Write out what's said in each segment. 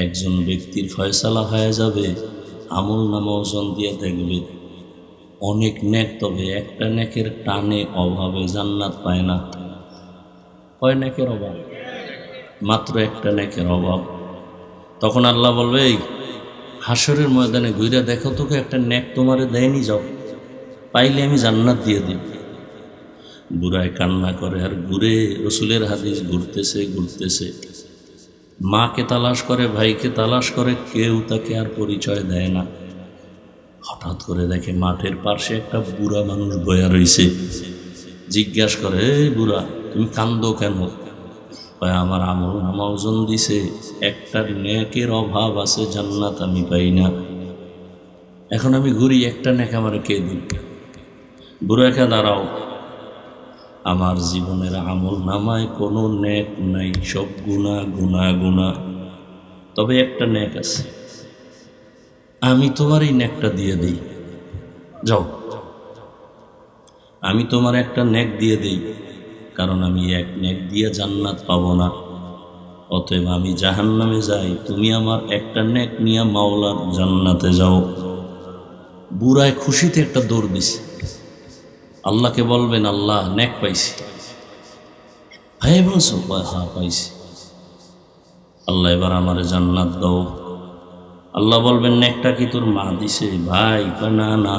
একজন ব্যক্তির ফয়সালা হয়ে যাবে, আমল নামা ওজন দিয়ে দেখবে অনেক নেক, তবে একটা নেকের টানে অভাবে জান্নাত পায় না। কয় নেকের অভাব? মাত্র একটা নেকের অভাব। তখন আল্লাহ বলবে, এই হাসরের ময়দানে ঘুরে দেখো তোকে একটা নেক তোমারে দেয়নি, যাও, পাইলে আমি জান্নাত দিয়ে দিই। বুড়ায় কান্না করে আর ঘুরে রসুলের হাদিস ঘুরতেছে, মাকে তালাশ করে, ভাইকে তালাশ করে, কেউ তাকে আর পরিচয় দেয় না। হঠাৎ করে দেখে মাঠের পাশে একটা বুড়া মানুষ বয়া রইছে। জিজ্ঞাসা করে, এই বুড়া, তুমি কান্দো কেন? আমার আমল নামা ওজন দিছে, একটা নেকের অভাব আছে, জান্নাত আমি পাই না। এখন আমি ঘুরি, একটা নেক আমার কে দিল? বুড়াকে দাঁড়াও, আমার জীবনের আমল নামায় কোনো নেক নাই, সব গুনাহ গুনাহ গুনাহ, তবে একটা নেক আছে, আমি তোমার এই নেকটা দিয়ে দিই, যাও, আমি তোমার একটা নেক দিয়ে দিই, কারণ আমি এক নেক দিয়ে জান্নাত পাবো না, অতএব আমি জাহান্নামে যাই, তুমি আমার একটা নেক নিয়ে মাওলার জান্নাতে যাও। বুড়ায় খুশিতে একটা দৌড় দিছে, আল্লাহকে বলবেন, আল্লাহ নেক পাইছি। ভাই বলছো? হ্যাঁ পাইছি। আল্লাহ এবার আমার জান্নাত দাও। আল্লাহ বলবেন, নেকটা কি তোর মা দিছে? ভাই না না,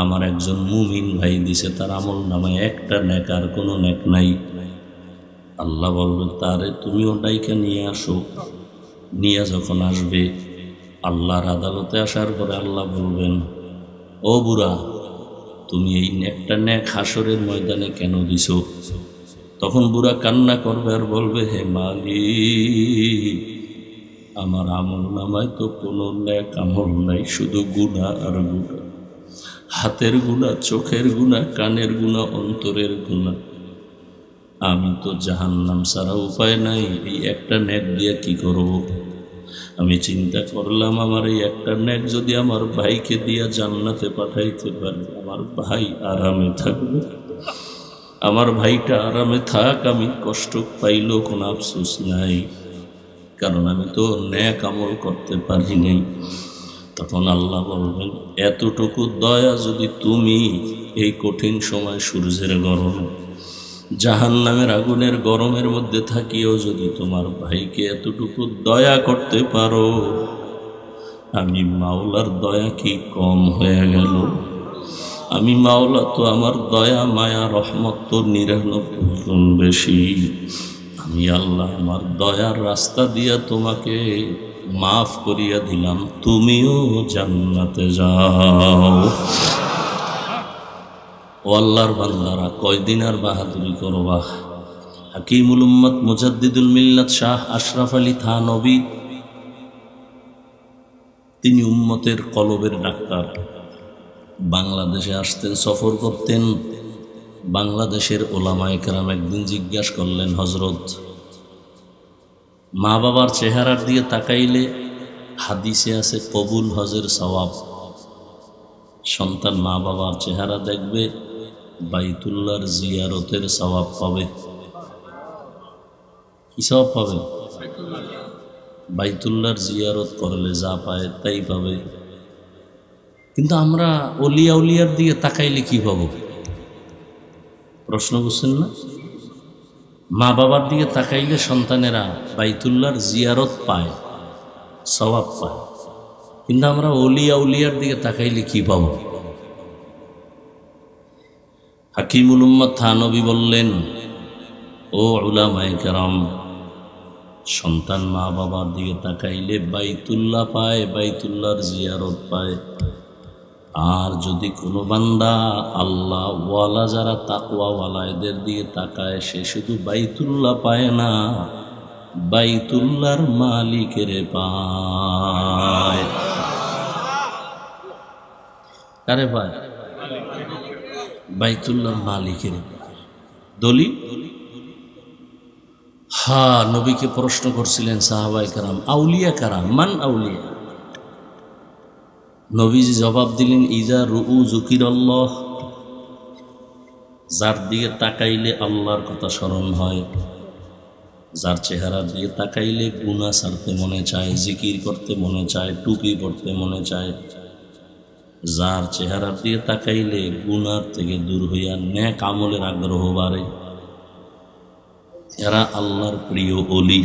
আমার একজন মুমিন ভাই দিছে, তার আমল নামায় একটা নেক, আর কোনো নেক নাই। আল্লাহ বলবেন, তারে তুমিও ডাইকা নিয়ে আসো। নিয়ে যখন আসবে, আল্লাহর আদালতে আসার পরে আল্লাহ বলবেন, ও বুড়া, তুমি এই একটা নেক হাসরের ময়দানে কেন দিছো? তখন বুড়া কান্না করবে আর বলবে, হে মালিক, আমার আমল নামায় তো কোনো নেক আমল নাই, শুধু গুনাহ আর গুনাহ, হাতের গুনাহ, চোখের গুনাহ, কানের গুনাহ, অন্তরের গুনাহ। আমি তো জাহান্নাম ছাড়া উপায় নাই, এই একটা নেক দিয়ে কি করব? আমি চিন্তা করলাম, আমার এই একটা নেক যদি আমার ভাইকে দিয়া জান্নাতে পাঠাইতে পারি, আমার ভাই আরামে থাকবে, আমার ভাইটা আরামে থাক, আমি কষ্ট পাইলেও কোনো আফসোস নাই, কারণ আমি তো নেক আমল করতে পারি নাই। তখন আল্লাহ বলবেন, এতটুকু দয়া যদি তুমি এই কঠিন সময় সূর্যের গরমে, জাহান্নামের আগুনের গরমের মধ্যে থাকিও যদি তোমার ভাইকে এতটুকু দয়া করতে পারো, আমি মাওলার দয়া কি কম হয়ে গেল? আমি মাওলা তো আমার দয়া মায়া রহমত তো 99 গুণ বেশি। আমি আল্লাহ আমার দয়ার রাস্তা দিয়া তোমাকে মাফ করিয়া দিলাম, তুমিও জান্নাতে যাও। ও আল্লাহর বান্দারা, কয়দিন আর বাহাদুরি করবা? হাকিমুল উম্মত মুজাদ্দিদুল মিল্লাত শাহ আশরাফ আলী থানভী, তিনি উম্মতের কলবের ডাক্তার। বাংলাদেশে আসতেন, সফর করতেন। বাংলাদেশের ওলামায়ে কেরাম একদিন জিজ্ঞাসা করলেন, হজরত, মা বাবার চেহারার দিয়ে তাকাইলে হাদিসে আছে কবুল হজের সওয়াব। সন্তান মা বাবার চেহারা দেখবে, বাইতুল্লাহর জিয়ারতের সওয়াব পাবে। কি সওয়াব পাবে? বাইতুল্লাহর জিয়ারত করলে যা পায় তাই পাবে। কিন্তু আমরা অলিয়া উলিয়ার দিকে তাকাইলে কি পাবো? প্রশ্ন বুঝছেন না? মা বাবার দিকে তাকাইলে সন্তানেরা বাইতুল্লাহর জিয়ারত পায়, সওয়াব পায়, কিন্তু আমরা অলিয়া উলিয়ার দিকে তাকাইলে কি পাবো? হাকিমুল উম্মত থানভী বললেন, ও উলামায়ে কেরাম, সন্তান মা বাবার দিকে তাকাইলে বাইতুল্লাহ পায়, বাইতুল্লাহর জিয়ারত পায়। আর যদি কোনো বান্দা আল্লাহ ওয়ালা, যারা তাকওয়া ওয়ালা, এদের দিকে তাকায়, সে শুধু বাইতুল্লাহ পায় না, বাইতুল্লাহর মালিকের পায়। কারে পায়? বাইতুল্লাহর মালিকের পায়। দলিল? হ্যাঁ, নবীকে প্রশ্ন করছিলেন সাহাবায়ে কেরাম, আউলিয়া কারা? মান আউলিয়া? নবীজি জবাব দিলেন, ইজা রুউ যুকিরাল্লাহ, যার দিকে তাকাইলে আল্লাহর কথা স্মরণ হয়। যার চেহারা দিয়ে তাকাইলে গুনাহ ছাড়তে মনে চায়, জিকির করতে মনে চায়, টুপি পড়তে মনে চায়। যার চেহারা দিয়ে তাকাইলে গুনার থেকে দূর হইয়া নেক আমলের আগ্রহ বাড়ে। এরা আল্লাহর প্রিয় ওলি।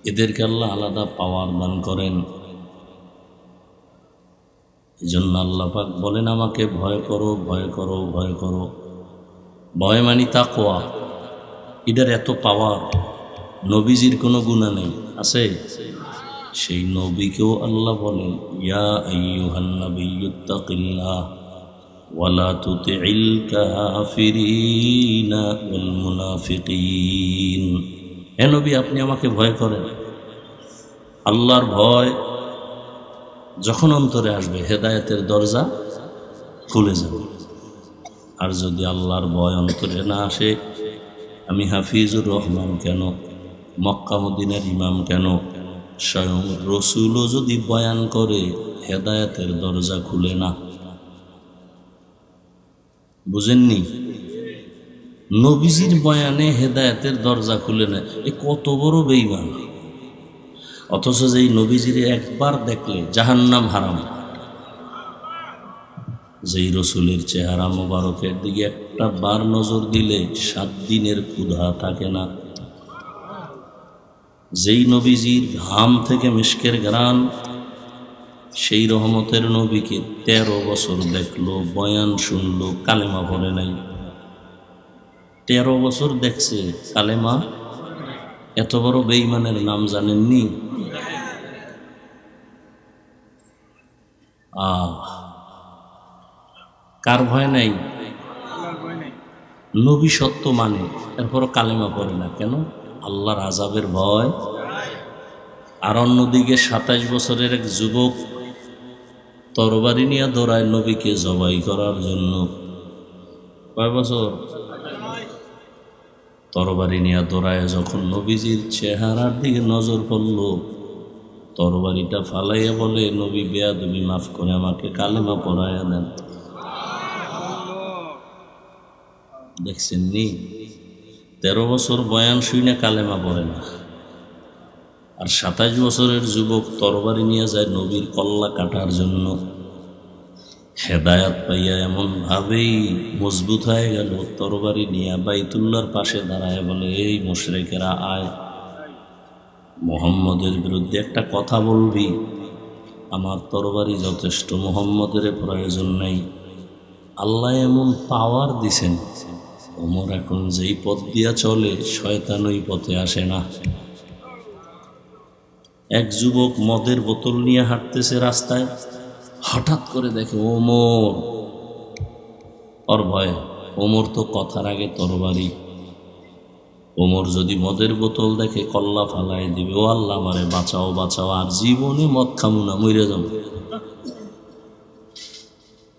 এদেরকে আল্লাহ আলাদা পাওয়ার দান করেন। এই জন্য আল্লাহ পাক বলেন, আমাকে ভয় করো, ভয় করো, ভয় করো। ভয় মানি তাকওয়া। এটার এত পাওয়ার। নবীজির কোনো গুনাহ নেই, আছে? সেই নবীকেও আল্লাহ বলেন, ইয়া আইয়ুহান নাবিয়্যুত্তাকিল্লাহ ওয়ালা তুতিইল কাফিরিনা ওয়াল মুনাফিকিন। হে নবী, আপনি আমাকে ভয় করেন। আল্লাহর ভয় যখন অন্তরে আসবে, হেদায়েতের দরজা খুলে যাবে। আর যদি আল্লাহর ভয় অন্তরে না আসে, আমি হাফিজুর রহমান কেন, মক্কা মদিনার ইমাম কেন, স্বয়ং রসুলও যদি বয়ান করে, হেদায়েতের দরজা খুলে না। বুঝেননি? নবীজির বয়ানে হেদায়েতের দরজা খুলে না, এ কত বড় বেঈমান। অথচ যেই নবীজির একবার দেখলে জাহান্নাম হারাম, যেই রসুলের চেহারা মোবারকের দিকে একটা বার নজর দিলে 7 দিনের ক্ষুধা থাকে না, যেই নবীজির ঘাম থেকে মিশকের ঘ্রাণ, সেই রহমতের নবীকে 13 বছর দেখলো, বয়ান শুনলো, কালেমা পড়ে নাই। 13 বছর দেখছে, কালেমা। এত বড় বেঈমানের নাম জানেননি? কার ভয় নাই? নবী সত্য মানে, এরপরও কালেমা পড়ে না কেন? আল্লাহর আযাবের ভয়। আর অন্যদিকে 27 বছরের এক যুবক তরবারি নিয়ে দৌড়ায় নবীকে জবাই করার জন্য। কয় বছর? তরবারি নিয়ে দৌড়ায় যখন নবীজির চেহারার দিকে নজর পড়ল, তরবারিটা ফালাইয়া বলে, নবী বেয়াদবি, মাফ করে আমাকে কালেমা পড়াইয়া দেন। দেখছেন নি? 13 বছর বয়ান শুনে কালেমা পড়ে না। আর 27 বছরের যুবক তরবারি নিয়ে যায় নবীর কল্লা কাটার জন্য। হেদায়াত পাইয়া এমন ভাবেই মজবুত হয়ে গেল, তরবারি নিয়ে বাইতুল্লাহর পাশে দাঁড়ায় বলে, এই মুশরিকেরা আয়, মুহাম্মদের বিরুদ্ধে একটা কথা বলবি? আমার তরবারি যথেষ্ট, মুহাম্মদের প্রয়োজন নেই। আল্লাহ এমন পাওয়ার দিছেন, ওমর এখন যেই পথ দিয়া চলে, শয়তান ওই পথে আসে না। এক যুবক মদের বোতল নিয়ে হাঁটতেছে রাস্তায়, হঠাৎ করে দেখে ওমর। ওর ভয়, ওমর তো কথার আগে তরবারি। ওমর যদি মদের বোতল দেখে কল্লা ফালাই দিবে, ও আল্লাহ আমারে বাঁচাও, বাঁচাও, আর জীবনে মদ খামু না, মরে যাব।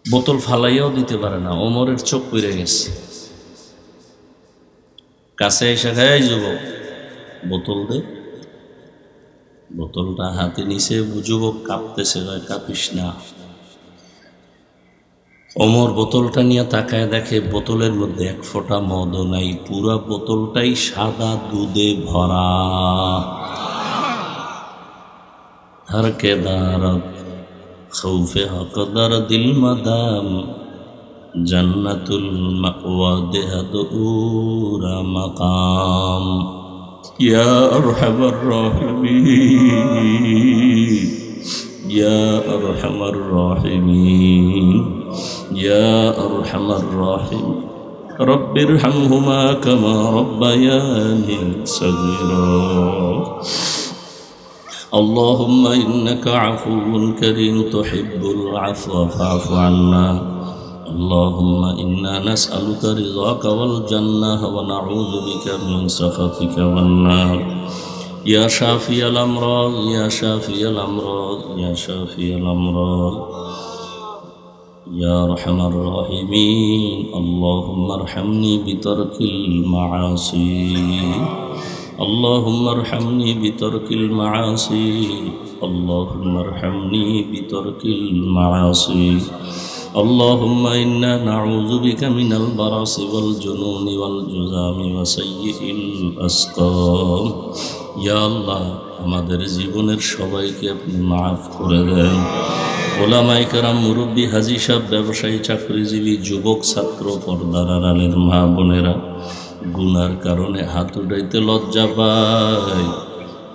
বোতল ফালাইয়াও দিতে পারে না, ওমরের চোখ পড়ে গেছে। কাছে এসে খায়, যুবক বোতল দে। বোতলটা হাতে নিছে, যুবক কাঁপতেছে, কাঁপিস না। ওমর বোতলটা নিয়ে তাকায়, দেখে বোতলের মধ্যে এক ফোঁটা মদও নাই, পুরা বোতলটাই সাদা দুধে ভরা। হর কে দারদ খৌফে হকদার দিল মাদাম, জান্নাতুল মাওয়া দেহাদুরা মাকাম। ইয়া আরহামার রাহিমিন, ইয়া আরহামার রাহিমিন, ইয়া আরহামার রাহিম। রব্বিরহামহুমা কামা রব্বায়ানি সগীরা। আল্লাহুম্মা ইন্নাকা আফুউন কারীম তুহিব্বুল আফওয়া ফা'ফু আন্না। আল্লাহুম্মা ইন্না নাসআলুকা রিযাকা ওয়াল জান্নাহ ওয়া নাউযু বিকা মিন সাখাতিকা ওয়ান নার। ইয়া শাফিয়াল আমরাদ, ইয়া শাফিয়াল আমরাদ, ইয়া শাফিয়াল আমরাদ, ইয়া আরহামার রাহিমিন। আল্লাহুম্মা আরহামনি বিতারকিল মাআসি, আল্লাহুম্মা আরহামনি বিতারকিল মাআসি, আল্লাহুম্মা আরহামনি বিতারকিল মাআসি। اللهم إنا نعوذ بك من البرص والجنون والجذام وسيء الأسقام يا الله আমাদের জীবনের সবাইকে আপনি মাফ করে দেন। ওলামায়ে কেরাম, মুরব্বী, হাজী সাহেব, ব্যবসায়ী, চাকরিজীবী, যুবক, ছাত্র, পর্দার আড়ালের মা বোনেরা গুনার কারণে হাত উঠাইতে লজ্জা পায়।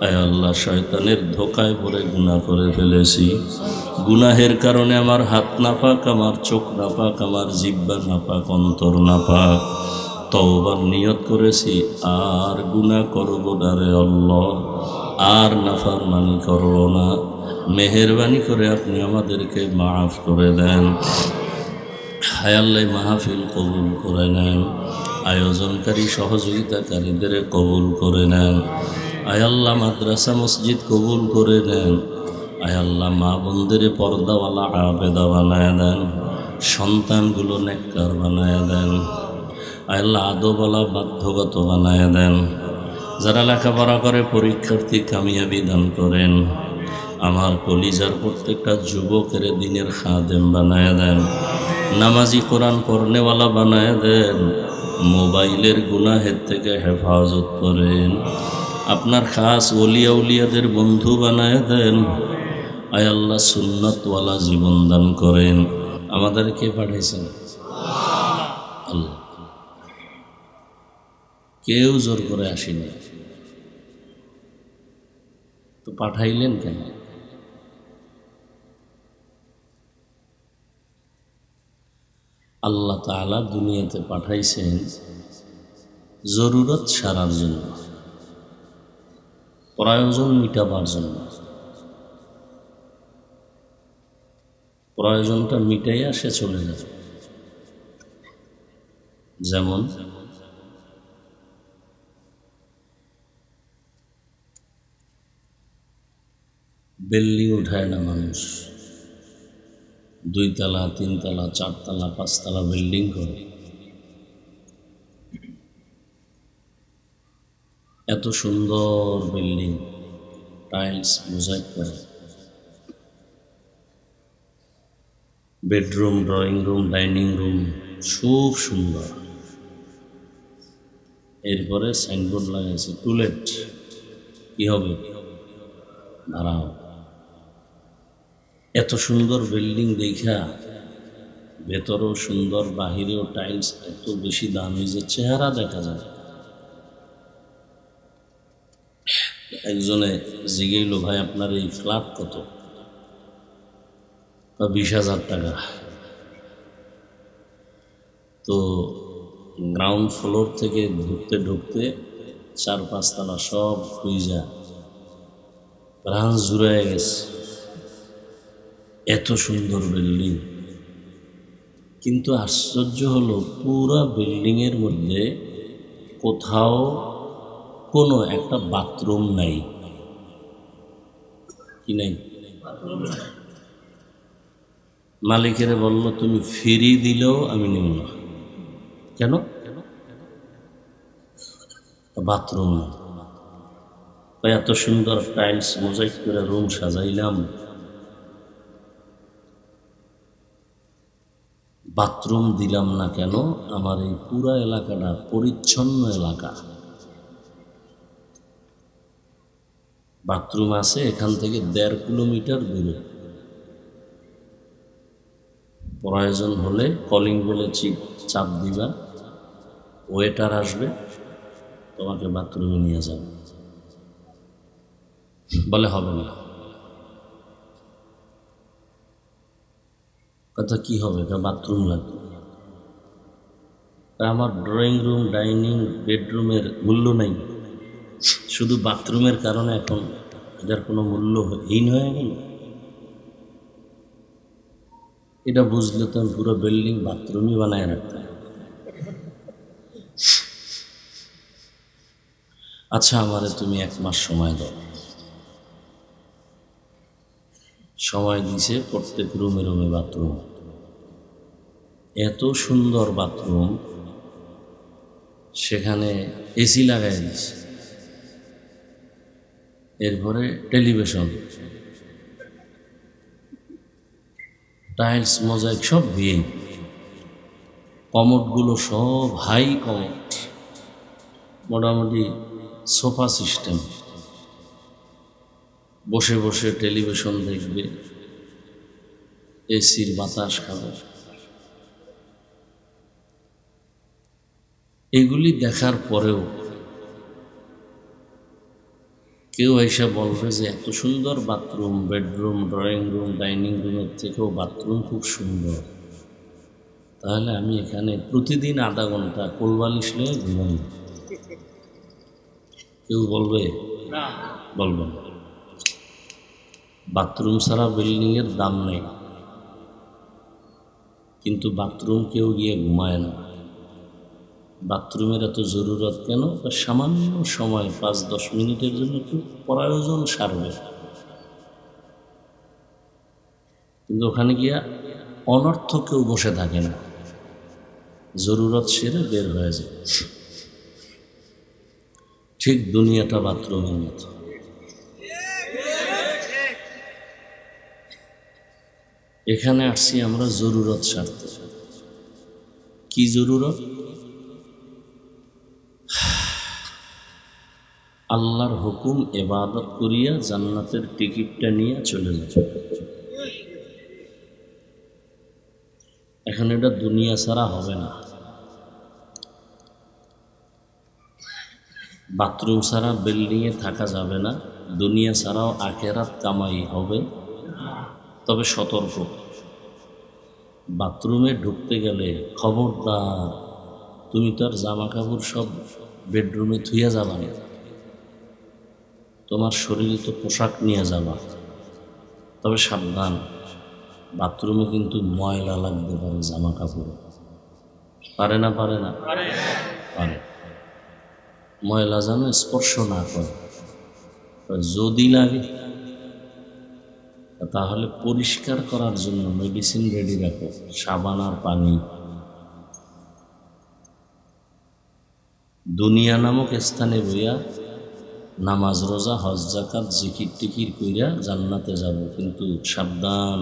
আয় আল্লাহ, শয়তানের ধোকায় পড়ে গুনাহ করে ফেলেছি। গুনাহের কারণে আমার হাত নাপাক, আমার চোখ নাপাক, আমার জিহ্বা নাপাক, অন্তর নাপাক। তওবার নিয়ত করেছি আর গুনাহ করব না রে আল্লাহ, আর নাফরমানি করব না। মেহেরবানি করে আপনি আমাদেরকে মাফ করে দেন। হায় আল্লাহ, মাহফিল কবুল করে নেন। আয়োজনকারী সহযোগিতাকারীদের কবুল করে নেন। আয় আল্লাহ, মাদ্রাসা মসজিদ কবুল করে নেন। আয় আল্লাহ, মা বোনদের পর্দাওয়ালা আবেদা বানায় দেন। সন্তানগুলো নেককার বানায় দেন। আয় আল্লাহ, আদবওয়ালা বাধ্যগত বানায় দেন। যারা লেখাপড়া করে পরীক্ষার্থী কামিয়াবি দান করেন। আমার কলিজার প্রত্যেকটা যুবকের দিনের খাদেম বানায় দেন। নামাজি, কোরআন পড়নেওয়ালা বানায় দেন। মোবাইলের গুনাহের থেকে হেফাজত করেন। আপনার খাস ওলিয়া উলিয়াদের বন্ধু বানায় দেন। আয় আল্লাহ, সুন্নতওয়ালা জীবন দান করেন। আমাদেরকে পাঠাইছেন আল্লাহ, কেউ জোর করে আসেনি, তো পাঠাইলেন কেন? আল্লাহ তাআলা দুনিয়াতে পাঠাইছেন জরুরত সারার জন্য, প্রয়োজন মিটাবার জন্য। প্রয়োজনটা মিটাইয়া সে চলে যাবে। যেমন বিল্ডিং উঠায় না মানুষ, 2 তলা 3 তলা 4 তলা 5 তলা বিল্ডিং করে। এত সুন্দর বিল্ডিং, টাইলস মোজাইক করে, bedroom, drawing room, dining room খুব সুন্দর। এরপরে সাইনবোর্ড লাগাইছে টুলেট, কি হবে? ভাড়া হবে। এত সুন্দর বিল্ডিং দেখা, ভেতরেও সুন্দর, বাহিরেও টাইলস, এত বেশি দামি যে চেহারা দেখা যায়। একজনে জিজ্ঞেস, ভাই আপনার এই ফ্ল্যাট কত? 20,000 টাকা। তো গ্রাউন্ড ফ্লোর থেকে ঢুকতে ঢুকতে 4-5 তলা সব খুঁজা প্রাণ জুড়ে গেছে। এত সুন্দর বিল্ডিং, কিন্তু আশ্চর্য হলো পুরো বিল্ডিংয়ের মধ্যে কোথাও কোনো একটা বাথরুম নাই। কি নাই? মালিকের বলল, তুমি ফ্রি দিলেও আমি নেব না। কেন? বাথরুম নাই। এত সুন্দর টাইলস মোজাইক করে রুম সাজাইলাম, বাথরুম দিলাম না কেন? আমার এই পুরা এলাকাটা পরিচ্ছন্ন এলাকা, বাথরুম আছে এখান থেকে 1.5 কিলোমিটার দূরে। প্রয়োজন হলে কলিং বেলে চাপ দিবা, ওয়েটার আসবে, তোমাকে বাথরুমে নিয়ে যাবে। বলে হবে না। কথা কি হবে? বাথরুম লাগবে। আমার ড্রয়িং রুম, ডাইনিং, বেডরুমের মূল্য নেই, শুধু বাথরুমের কারণে এখন এটার কোনো মূল্যহীন হয়ে গেল। এটা বুঝলে তো পুরো বিল্ডিং বাথরুমই বানায় রাখতাম। আচ্ছা, আমারে তুমি 1 মাস সময় দাও। সময় দিছে, প্রত্যেক রুমে রুমে বাথরুম। এত সুন্দর বাথরুম, সেখানে এসি লাগাই দিছে। এরপরে টেলিভিশন, টাইলস মোজাইক সব বিয়ে, কমোডগুলো সব হাই কমোড, মোটামুটি সোফা সিস্টেম, বসে বসে টেলিভিশন দেখবে, এসির বাতাস খাবে। এগুলি দেখার পরেও কেউ এসে বলবে যে এত সুন্দর bathroom, bedroom, drawing room, dining রুমের থেকেও বাথরুম খুব সুন্দর, তাহলে আমি এখানে প্রতিদিন আধা ঘন্টা কোলবালিশ নিয়ে ঘুমাই। কেউ বলবে? বলবেন। বাথরুম ছাড়া বিল্ডিংয়ের দাম নেই, কিন্তু বাথরুম কেউ গিয়ে ঘুমায় না। বাথরুমের এত জরুরত কেন? সামান্য সময় 5-10 মিনিটের জন্য একটু প্রয়োজন সারবে, কিন্তু ওখানে গিয়া অনর্থ কেউ বসে থাকে না, জরুরত সেরে বের হয়ে যায়। ঠিক দুনিয়াটা বাথরুমের মতো। এখানে আসছি আমরা জরুরত সারতে। কি জরুরত? আল্লাহর হুকুম ইবাদত করিয়া জান্নাতের টিকিটটা নিয়ে চলে যাবে। এখন এটা দুনিয়া ছাড়া হবে না, বাথরুম ছাড়া বিল্ডিংয়ে থাকা যাবে না, দুনিয়া ছাড়াও আখেরাত কামাই হবে। তবে সতর্ক, বাথরুমে ঢুকতে গেলে খবরদার, তুমি তো আর জামা কাপড় সব বেডরুমে ধুইয়া যাবা না, তোমার শরীরে তো পোশাক নিয়ে যাবা। তবে সাবধান, বাথরুমে কিন্তু ময়লা লাগতে পারে জামা কাপড়। পারে না? পারে না? পারে। ময়লা যেন স্পর্শ না করে। যদি লাগে তাহলে পরিষ্কার করার জন্য মেডিসিন রেডি রাখো, সাবান আর পানি। দুনিয়া নামক স্থানে বইয়া নামাজ, রোজা, হজ, যাকাত, জিকির টিকির কইরা জান্নাতে যাব, কিন্তু সাবধান,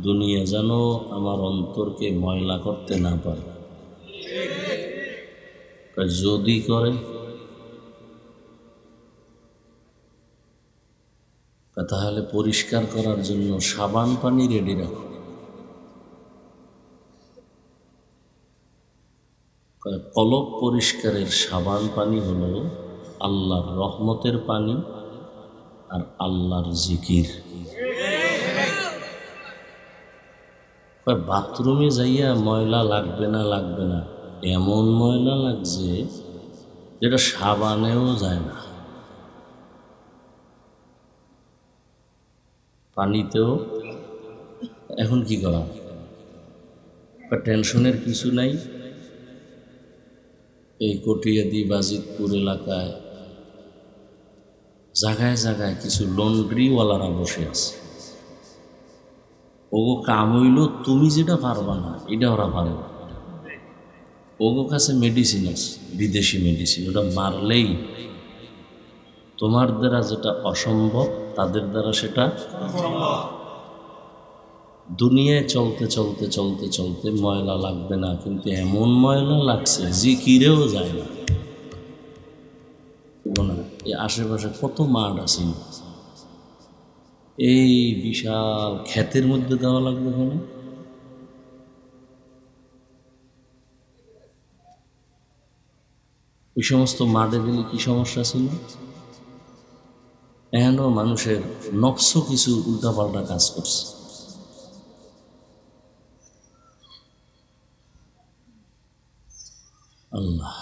দুনিয়া যেন আমার অন্তরকে ময়লা করতে না পারে। যদি করে তাহলে পরিষ্কার করার জন্য সাবান পানি রেডি রাখো। কলব পরিষ্কারের সাবান পানি হলো আল্লাহর রহমতের পানি আর আল্লাহর জিকির। বাথরুমে যাইয়া ময়লা লাগবে না, লাগবে না, এমন ময়লা লাগছে যেটা সাবানেও যায় না, পানিতেও। এখন কি করা? টেনশনের কিছু নাই। এই কটিয়াদি, বাজিতপুর এলাকায় জায়গায় জায়গায় কিছু লন্ড্রিওয়ালারা বসে আছে। ওগো কাম হইল তুমি যেটা পারবা না, এটা ওরা পারে না। ওগো কাছে মেডিসিন আছে, বিদেশি মেডিসিন, ওটা মারলেই তোমার দ্বারা যেটা অসম্ভব তাদের দ্বারা সেটা সম্ভব। দুনিয়ায় চলতে চলতে চলতে চলতে ময়লা লাগবে না, কিন্তু এমন ময়লা লাগছে জিকিরেও যায় না। এই আশেপাশে কত মাঠ আছে, এই বিশাল ক্ষেতের মধ্যে দেওয়া লাগবে কেন? ওই সমস্ত মাঠে দিলে কি সমস্যা ছিল? এখনো মানুষের নফস কিছু উল্টাপাল্টা কাজ করছে। আল্লাহ,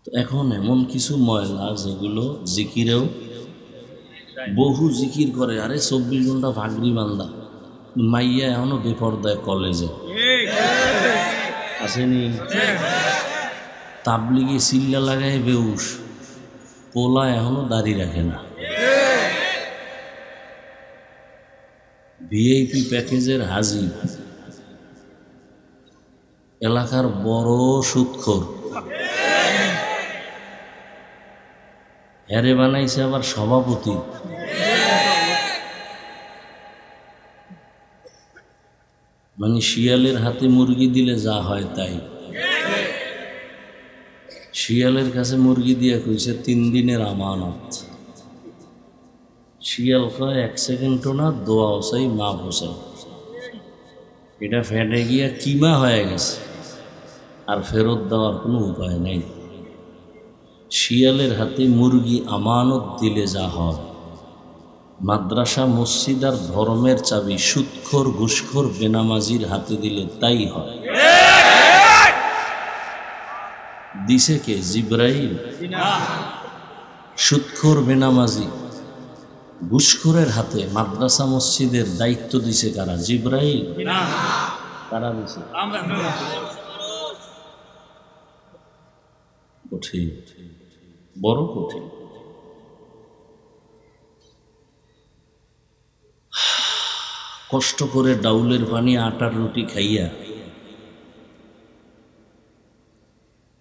তো এখন এমন কিছু ময়লা যেগুলো জিকিরেও, বহু জিকির করে, আরে 24 ঘন্টা ভাগরি বান্দা, মাইয়া এখনো বেপরদায় কলেজে আসেনি, তাবলিগে সিল্লা লাগায় বেউস, পোলা এখনো দাড়ি রাখে না, ভিআইপি প্যাকেজের হাজি, এলাকার বড় সুদখোর, হ্যারে বানাইছে আবার সভাপতি। মানে শিয়ালের হাতে মুরগি দিলে যা হয় তাই। শিয়ালের কাছে মুরগি দিয়ে কইছে 3 দিনের আমানত। শিয়াল কয় 1 সেকেন্ডও না, দোয়া চাই, মাপ চাই। এটা ফেটে গিয়া কিমা হয়ে গেছে, আর ফেরত দেওয়ার কোনো উপায় নেই। শিয়ালের হাতে মুরগি আমানত দিলে যা হয়, মাদ্রাসা মসজিদ আর ধর্মের চাবি সুদখোর ঘুষখোর বেনামাজির হাতে দিলে তাই হয়। দিছে কে? জিব্রাইল? সুদখোর বেনামাজি ঘুষখোরের হাতে মাদ্রাসা মসজিদের দায়িত্ব দিছে কারা? জিব্রাইল? কারা দিছে? কঠিন, বড় কঠিন। কষ্ট করে ডাউলের পানি আটার রুটি খাইয়া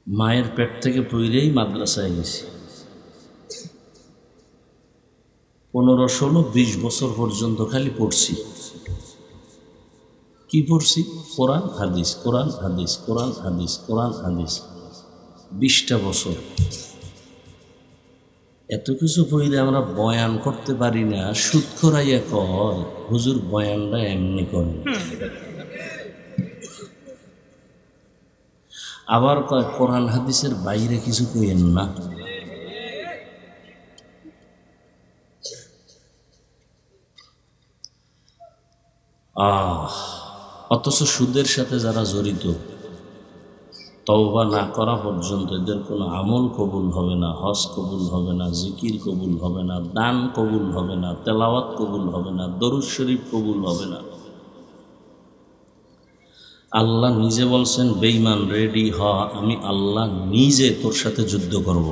মায়ের পেট থেকে পইরেই মাদ্রাসায় গেছি। 15, 16, 20 বছর পর্যন্ত খালি পড়ছি। কি পড়ছি? কোরআন হাদিস, কোরআন হাদিস, কোরআন হাদিস, কোরআন হাদিস। 20টা বছর এত কিছু পড়লে আমরা বয়ান করতে পারি না। সুদখোরাইয়া কয় হুজুর বয়ানটা এমনি করেন। আবার কয় কোরআন হাদিসের বাইরে কিছু কইেন না। অথচ সুদের সাথে যারা জড়িত, তওবা না করা পর্যন্ত এদের কোনো আমল কবুল হবে না, হজ কবুল হবে না, জিকির কবুল হবে না, দান কবুল হবে না, তেলাওয়াত কবুল হবে না, দরুদ শরীফ কবুল হবে না। আল্লাহ নিজে বলছেন, বেঈমান রেডি হ, আমি আল্লাহ নিজে তোর সাথে যুদ্ধ করব।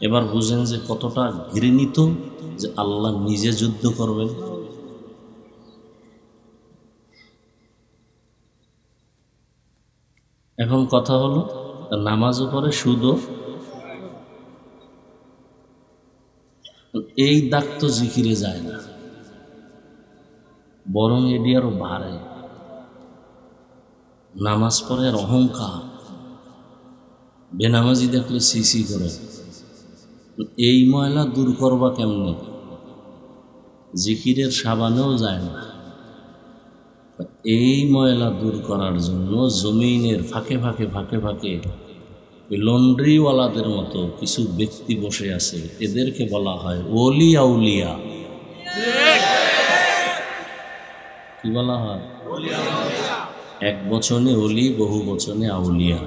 এবার বুঝেন যে কতটা ঘৃণিত যে আল্লাহ নিজে যুদ্ধ করবেন। এখন কথা হলো, নামাজও পড়ে, সুদও। এই দাগ তো জিকিরে যায় না, বরং এটি আরো বাড়ে। নামাজ পড়ে আর অহংকার, বেনামাজি দেখলে সিসি করে। এই ময়লা দূর করবা কেমনে? জিকিরের সাবানেও যায় না। এই ময়লা দূর করার জন্য জমিনের ফাঁকে ফাঁকে ফাঁকে ফাঁকে লন্ড্রিওয়ালাদের মতো কিছু ব্যক্তি বসে আছে, এদেরকে বলা হয় ওলি আউলিয়া। কি বলা হয়? এক বচনে ওলি, বহু বচনে আউলিয়া।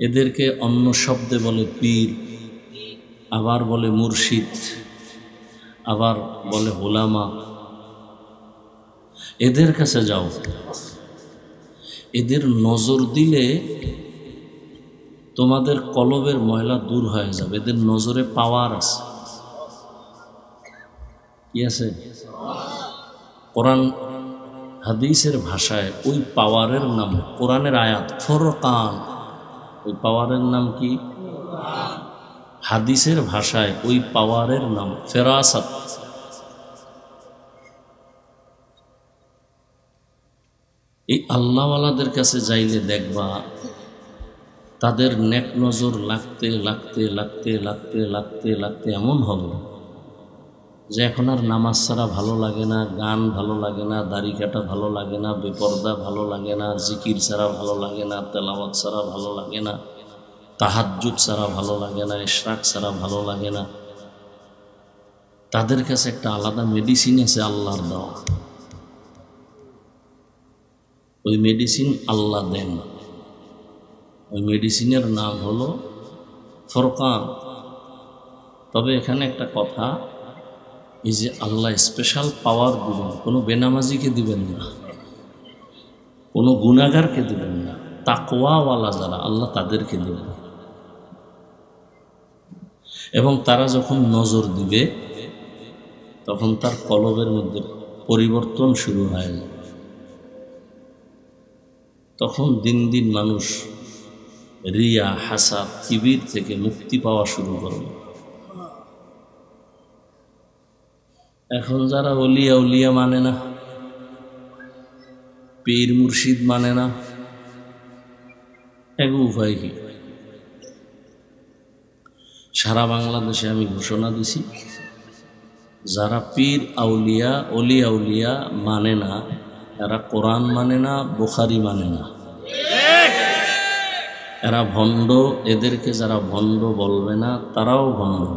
এদেরকে অন্য শব্দে বলে পীর, আবার বলে মুর্শিদ, আবার বলে ওলামা। এদের কাছে যাও, এদের নজর দিলে তোমাদের কলবের ময়লা দূর হয়ে যাবে। এদের নজরে পাওয়ার আছে। কি আছে? কোরআন হাদিসের ভাষায় ওই পাওয়ারের নাম, কোরআনের আয়াত ফুরকান, ওই পাওয়ারের নাম কি? হাদিসের ভাষায় ওই পাওয়ারের নাম ফেরাসাত। এই আল্লাহওয়ালাদের কাছে যাইলে দেখবা তাদের নেক নজর লাগতে লাগতে লাগতে লাগতে লাগতে লাগতে এমন হবে যে এখন আর নামাজ ছাড়া ভালো লাগে না, গান ভালো লাগে না, দাড়ি কাটা ভালো লাগে না, বেপরদা ভালো লাগে না, জিকির ছাড়া ভালো লাগে না, তেলাওয়াত ছাড়া ভালো লাগে না, তাহাজ্জুদ ছাড়া ভালো লাগে না, ইশরাক ছাড়া ভালো লাগে না। তাদের কাছে একটা আলাদা মেডিসিন আছে আল্লাহর দেওয়া। ওই মেডিসিন আল্লাহ দেন। ওই মেডিসিনের নাম হলো ফুরকান। তবে এখানে একটা কথা, এই যে আল্লাহ স্পেশাল পাওয়ার দিবেন, কোনো বেনামাজিকে দিবেন না, কোনো গুনাহগারকে দিবেন না, তাকওয়াওয়ালা যারা আল্লাহ তাদেরকে দিবেন। এবং তারা যখন নজর দিবে তখন তার কলবের মধ্যে পরিবর্তন শুরু হয়। তখন দিন দিন মানুষ রিয়া, হাসাদ, কিবির থেকে মুক্তি পাওয়া শুরু করবে। এখন যারা অলিয়া উলিয়া মানে না, পীর মুর্শিদ মানে না, এক উপায় কি? সারা বাংলাদেশে আমি ঘোষণা দিছি, যারা পীর আউলিয়া অলিয়া উলিয়া মানে না, এরা কোরআন মানে না, বুখারী মানে না, এরা ভণ্ড। এদেরকে যারা ভণ্ড বলবে না, তারাও ভণ্ড।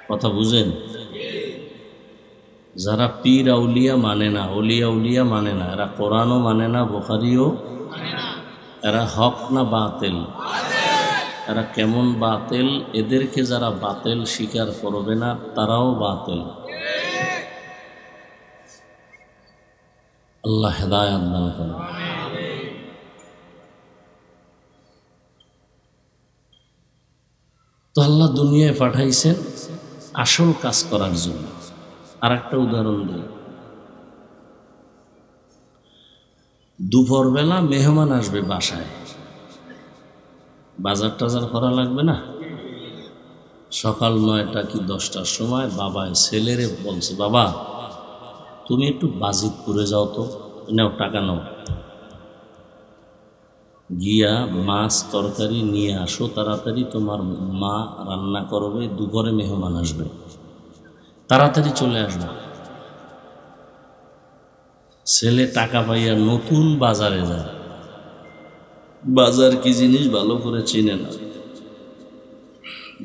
কথা বুঝেন? যারা পীর আউলিয়া মানে না, অলিয়া উলিয়া মানে না, এরা কোরআনও মানে না, বুখারীও, এরা হক না বাতিল? এরা কেমন বাতিল? এদেরকে যারা বাতিল স্বীকার করবে না, তারাও বাতিল। আল্লাহ হেদায়েত দান করুন। তো আল্লাহ দুনিয়ায় পাঠাইছেন আসল কাজ করার জন্য। আর একটা উদাহরণ দিই, দুপুরবেলা মেহমান আসবে বাসায়, বাজার টাজার করা লাগবে না? সকাল 9টা কি 10টার সময় বাবায় ছেলেরে বলছে, বাবা তুমি একটু বাজিতপুরে যাও তো, নাও টাকা নাও, গিয়া মাছ তরকারি নিয়ে আসো তাড়াতাড়ি, তোমার মা রান্না করবে, দুপুরে মেহমান আসবে, তাড়াতাড়ি চলে আসবে। ছেলে টাকা পাইয়া নতুন বাজারে যায়, বাজার কি জিনিস ভালো করে চিনে না।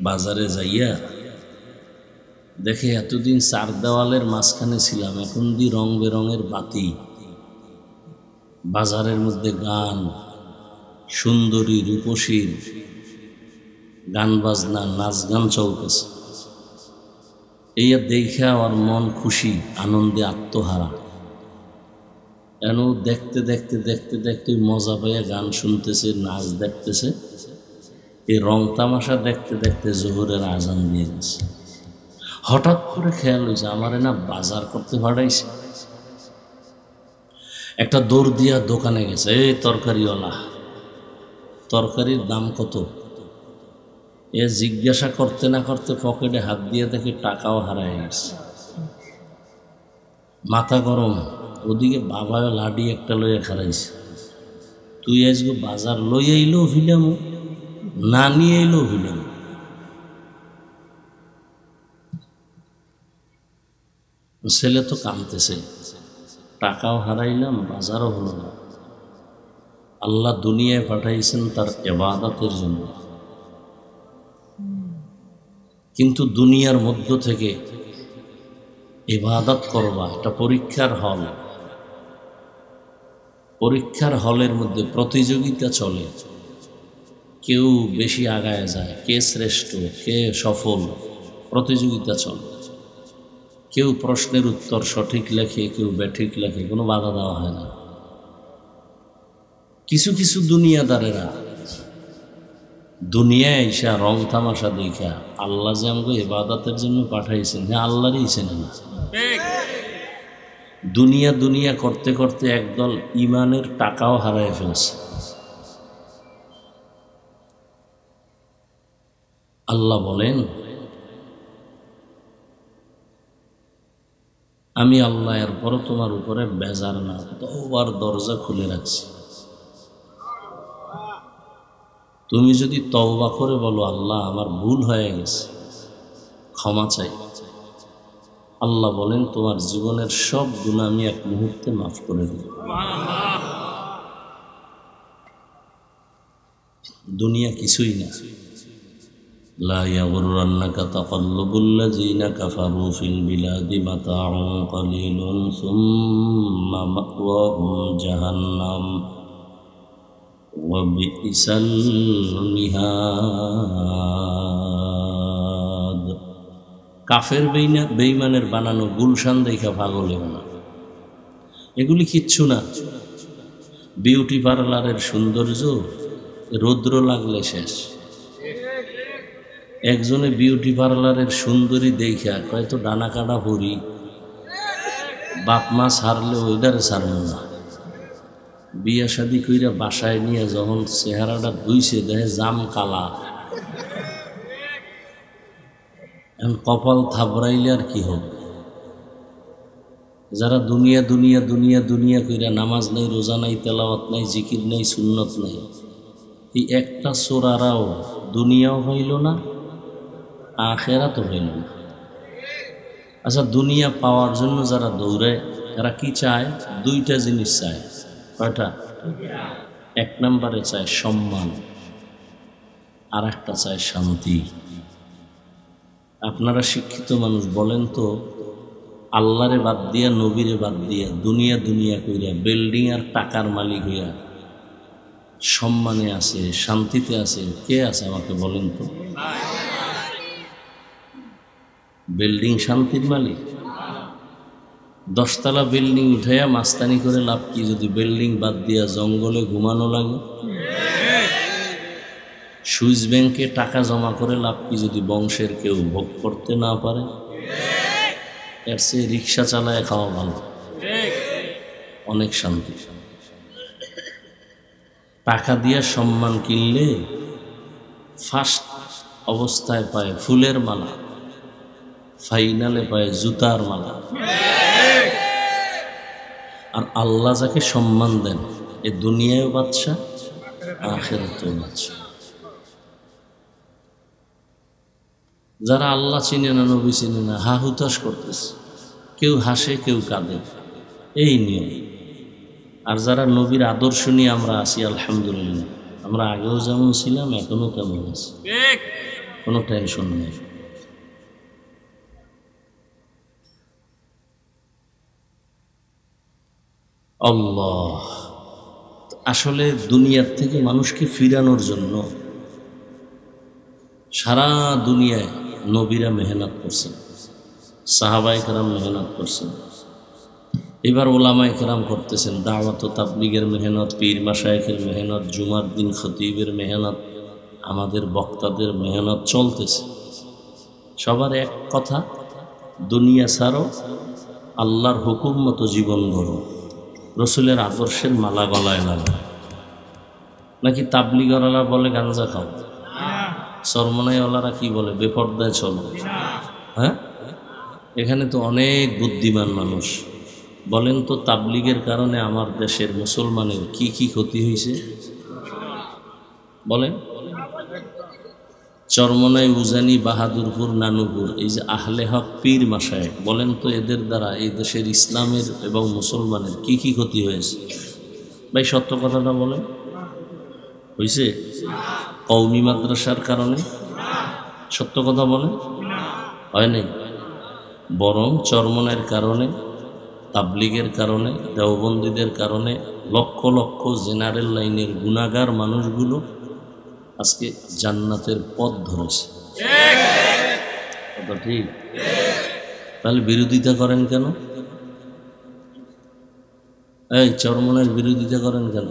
বাজারে যাইয়া দেখে এতদিন চার দেওয়ালের মাঝখানে ছিলাম, এখন দি রং বেরঙের বাতি, বাজারের মধ্যে গান, সুন্দরী রূপসীর গান বাজনা, নাচ গান চলতেছে। এই দেখে আমার মন খুশি, আনন্দে আত্মহারা। কেন দেখতে দেখতে দেখতে দেখতে মজা পাইয়া গান শুনতেছে, নাচ দেখতেছে। এই রং তামাশা দেখতে দেখতে জোহরের আজান দিয়ে গেছে। হঠাৎ করে খেয়াল হয়েছে, আমারে না বাজার করতে পাঠাইছে। একটা দৌড় দিয়া দোকানে গেছে, এই তরকারিওয়ালা, তরকারির দাম কত? এ জিজ্ঞাসা করতে না করতে পকেটে হাত দিয়ে দেখে টাকাও হারায় গেছে। মাথা গরম। ওদিকে বাবাও লাডি একটা লইয়া খারাইছে, তুই আজকে বাজার লইয়া এলেও ফিলাম, না নিয়ে এলেও ফিলাম। ছেলে তো কাঁদতেছে, টাকাও হারাইলাম, বাজারও হলো না। আল্লাহ দুনিয়ায় পাঠাইছেন তার ইবাদতের জন্য, কিন্তু দুনিয়ার মধ্য থেকে ইবাদত করবা এটা পরীক্ষার হল। পরীক্ষার হলের মধ্যে প্রতিযোগিতা চলে, কেউ বেশি আগায় যায়, কে শ্রেষ্ঠ, কে সফল, প্রতিযোগিতা চলে। কেউ প্রশ্নের উত্তর সঠিক লেখে, কেউ ব্যাঠিক লেখে, কোনো বাধা দেওয়া হয় না। কিছু কিছু দুনিয়াদারেরা দুনিয়ায় এসা রং তামাশা দেখা আল্লাহ যে আমাকে ইবাদতের জন্য পাঠাইছেন, হ্যাঁ আল্লাহরই চেনে না। দুনিয়া দুনিয়া করতে করতে একদল ইমানের টাকাও হারায় ফেলছে। আল্লাহ বলেন, আমি আল্লাহ এরপরও তোমার উপরে বেজার না, তওবার দরজা খুলে রাখছি। তুমি যদি তওবা করে বলো, আল্লাহ আমার ভুল হয়ে গেছে, ক্ষমা চাই, আল্লাহ বলেন তোমার জীবনের সব গুনাহ আমি এক মুহূর্তে মাফ করে দেব। দুনিয়া কিছুই না। লা ইয়াগুররান্নাকা তাকাল্লুবুল্লাযীনা কাফারু ফিল বিলাদি মাতাউন কালিলুন সুম্মা মাওয়াহুম জাহান্নাম ওয়া বিইসাল মিহাদ। কাফের বেঈমানের বানানো গুলশান দেখা পাগল হও না, এগুলি কিচ্ছু না। বিউটি পার্লারের সৌন্দর্য রৌদ্র লাগলে শেষ। একজনে বিউটি পার্লারের সুন্দরী দেখা কয়তো ডানা কাটা ভরি, বাপ মা ছাড়লে ওইটারে ছাড়ল না। বিয়া শাদি কইরা বাসায় নিয়ে যখন চেহারাটা ধুইছে দেখে জাম কালা। এখন কপাল থাবড়াইলে আর কি হবে? যারা দুনিয়া দুনিয়া দুনিয়া দুনিয়া কইরা নামাজ নাই, রোজা নাই, তেলাওয়াত নাই, জিকির নাই, সুন্নত নাই, এই একটা চোরারাও দুনিয়াও হইল না, আখেরাতও হইল না। আচ্ছা, দুনিয়া পাওয়ার জন্য যারা দৌড়ায় এরা কি চায়? দুইটা জিনিস চায়। কয়টা? এক নম্বরে চায় সম্মান, আর একটা চায় শান্তি। আপনারা শিক্ষিত মানুষ, বলেন তো, আল্লাহরে বাদ দিয়া, নবীরে বাদ দিয়া, দুনিয়া দুনিয়া কইরা, বিল্ডিং আর টাকার মালিক হইয়া সম্মানে আছে, শান্তিতে আছে, কে আছে আমাকে বলেন তো? বিল্ডিং শান্তির মালিক? 10 তলা বিল্ডিং উঠাইয়া মাস্তানি করে লাভ কি, যদি বিল্ডিং বাদ দিয়া জঙ্গলে ঘুমানো লাগে? সুইস ব্যাংকে টাকা জমা করে লাভ কি, যদি বংশের কেউ ভোগ করতে না পারে? এর চেয়ে রিক্সা চালায় খাওয়া ভালো, অনেক শান্তি। টাকা দিয়া সম্মান কিনলে ফার্স্ট অবস্থায় পায় ফুলের মালা, ফাইনালে পায় জুতার মালা। আর আল্লাহ যাকে সম্মান দেন, এ দুনিয়ায় বাদশা, আখিরাতেও বাদশা। যারা আল্লাহ চিনে না, নবী চিনে না, হা হুতাশ করতেছে, কেউ হাসে কেউ কাঁদে, এই নিয়ম। আর যারা নবীর আদর্শ নিয়ে আমরা আছি, আলহামদুলিল্লাহ, আমরা আগেও যেমন ছিলাম এখনো তেমন আছি, কোনো টেনশন নেই। আল্লাহ আসলে দুনিয়ার থেকে মানুষকে ফিরানোর জন্য সারা দুনিয়ায় নবীরা মেহনত করছেন, সাহাবায়ে কেরাম মেহনত করছেন, এবার ওলামায়ে কেরাম করতেছেন, দাওয়াত ও তাবলীগের মেহনত, পীর মাশায়েখের মেহনত, জুমার দিন খতিবের মেহনত, আমাদের বক্তাদের মেহনত চলতেছে। সবার এক কথা, দুনিয়া ছাড়ো, আল্লাহর হুকুম মতো জীবন গড়ো, রসুলের আদর্শের মালা গলায় লাগো। নাকি তাবলীগওয়ালারা বলে গাঞ্জা খাও, সরমনাইওয়ালারা কি বলে বেপর্দায় চলো। হ্যাঁ, এখানে তো অনেক বুদ্ধিমান মানুষ। বলেন তো, তাবলীগের কারণে আমার দেশের মুসলমানের কি কি ক্ষতি হয়েছে বলেন? চরমনাই, উজানি, বাহাদুরপুর, নানুপুর, এই যে আহলে হক পীর মাশায়েখ, বলেন তো এদের দ্বারা এই দেশের ইসলামের এবং মুসলমানের কি কি ক্ষতি হয়েছে? ভাই সত্য কথাটা বলেন, হয়েছে? কওমি মাদ্রাসার কারণে? সত্য কথা বলেন, হয় নাই? বরং চরমনাইয়ের কারণে, তাবলীগের কারণে, দেওবন্দীদের কারণে লক্ষ লক্ষ জেনারেল লাইনের গুনাহগার মানুষগুলো আজকে জান্নাতের পথ ধরেছে। কথা ঠিক? তাহলে বিরোধিতা করেন কেন? এই চরমনাইয়ের বিরোধিতা করেন কেন?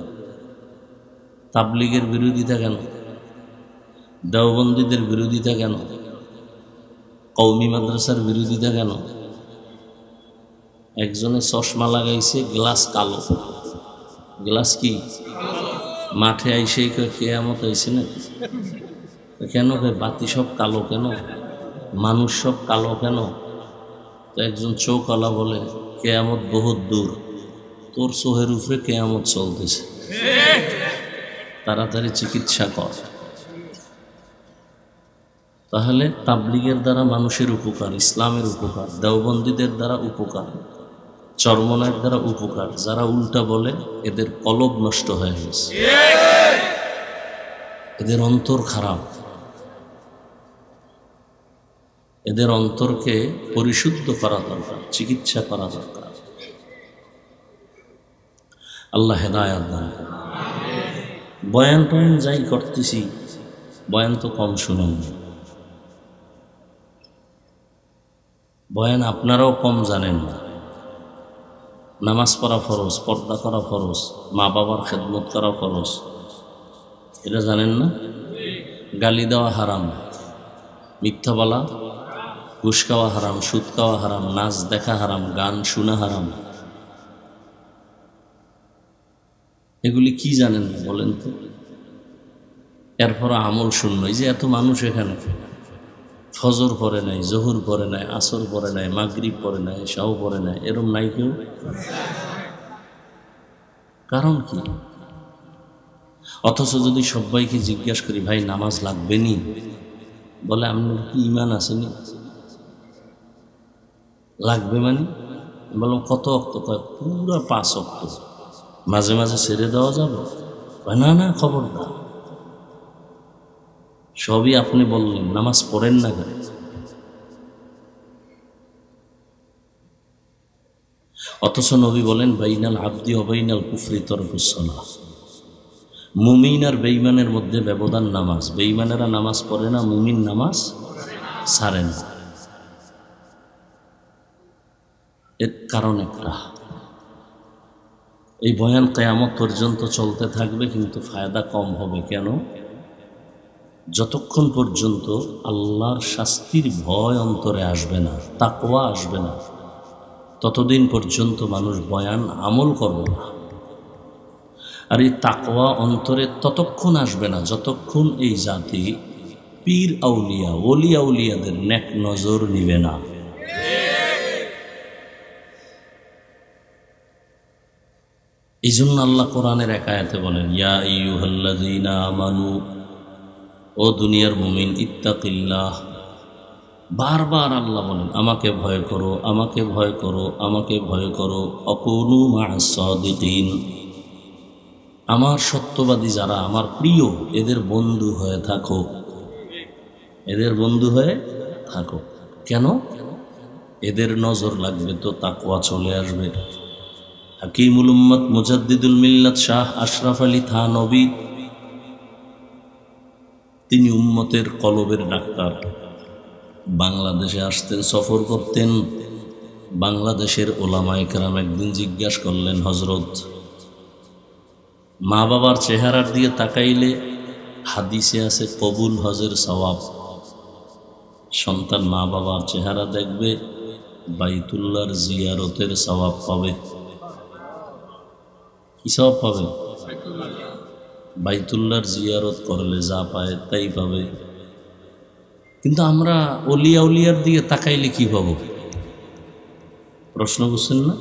তাবলীগের বিরোধিতা কেন? দেওবন্দীদের বিরোধিতা কেন? কওমি মাদ্রাসার বিরোধিতা কেন? একজনে চশমা লাগাইছে, গ্লাস কালো। গ্লাস কি? মাঠে আইসেই কেয়ামত আইছে না কেন? বাতি সব কালো কেন? মানুষ সব কালো কেন? তো একজন চৌকালা বলে, কেয়ামত বহুত দূর, তোর চোহের উপরে কেয়ামত চলতেছে, তাড়াতাড়ি চিকিৎসা কর। তাহলে তাবলীগের দ্বারা মানুষের উপকার, ইসলামের উপকার, দেওবন্দীদের দ্বারা উপকার, চরমনাইয়ের দ্বারা উপকার। যারা উল্টা বলে এদের কলব নষ্ট হয়ে গেছে, এদের অন্তর খারাপ, এদের অন্তরকে পরিশুদ্ধ করা দরকার, চিকিৎসা করা দরকার। আল্লাহ হেদায়েত দান করুন। বয়ান টয়ান যাই করতেছি, বয়ান তো কম শুনেন, বয়ান আপনারাও কম জানেন না। নামাজ পড়া ফরজ, পর্দা করা ফরজ, মা বাবার খেদমত করা ফরজ, এটা জানেন না? গালি দেওয়া হারাম, মিথ্যা বলা, ঘুষ খাওয়া হারাম, সুদ খাওয়া হারাম, নাচ দেখা হারাম, গান শোনা হারাম। এগুলি কি জানেন না বলেন তো? এরপর আমল শূন্য। এই যে এত মানুষ এখানে, ফজর পড়ে নাই, জোহর পড়ে নাই, আসর পড়ে নাই, মাগরিব পড়ে নাই, এশাও পড়ে নাই, এরম নাই কেউ? কারণ কি? অথচ যদি সবাইকে জিজ্ঞাসা করি ভাই নামাজ লাগবে নি, বলে আপনার কি ইমান আসেনি? লাগবে মানে বললাম কত অক্ত? কয় পুরা 5 অক্ত। মাঝে মাঝে ছেড়ে দেওয়া যাবে? না না, খবরদার। সবই আপনি বললেন, নামাজ পড়েন না কেন? অথচ নবী বলেন বাইনাল আবদি ও বাইনাল কুফরি তরকুস সালাহ। মুমিন আর বেঈমানের মধ্যে ব্যবধান নামাজ। বেঈমানেরা নামাজ পড়ে না, মুমিন নামাজ ছাড়ে না। এর কারণ একটা, এই বয়ান কিয়ামত পর্যন্ত চলতে থাকবে, কিন্তু ফায়দা কম হবে। কেন? যতক্ষণ পর্যন্ত আল্লাহর শাস্তির ভয় অন্তরে আসবে না, তাকওয়া আসবে না, ততদিন পর্যন্ত মানুষ বয়ান আমল করবে না। আর এই তাকওয়া অন্তরে ততক্ষণ আসবে না যতক্ষণ এই জাতি পীর আউলিয়া, ওলি আউলিয়াদের নেক নজর নিবে না। এই জন্য আল্লাহ কোরআনের এক আয়াতে বলেন, ইয়া আইয়ুহাল্লাযীনা আমানু, ও দুনিয়ার মুমিন, ইত্তাকিল্লাহ। বারবার আল্লাহ বলেন আমাকে ভয় করো, আমাকে ভয় করো, আমাকে ভয় করো। অকুনু মা'আস সাদিকিন, আমার সত্যবাদী যারা, আমার প্রিয়, এদের বন্ধু হয়ে থাকো, এদের বন্ধু হয়ে থাকো। কেন? এদের নজর লাগবে তো তাকওয়া চলে আসবে। হাকিমুল উম্মত মুজাদ্দিদুল মিল্লাত শাহ আশরাফ আলী থানভী, তিনি উম্মতের কলবের ডাক্তার। বাংলাদেশে আসতেন, সফর করতেন। বাংলাদেশের ওলামায়ে কেরাম একদিন জিজ্ঞাসা করলেন, হজরত, মা বাবার চেহারার দিয়ে তাকাইলে হাদিসে আছে কবুল হজের সওয়াব। সন্তান মা বাবার চেহারা দেখবে, বাইতুল্লাহর জিয়ারতের সওয়াব পাবে। কি সওয়াব পাবে? বাইতুল্লাহর জিয়ারত করলে যা পায় তাই পাবে। কিন্তু আমরা ওলিয়া উলিয়ার দিকে তাকাইলে কি পাবো? প্রশ্ন বুঝছেন না?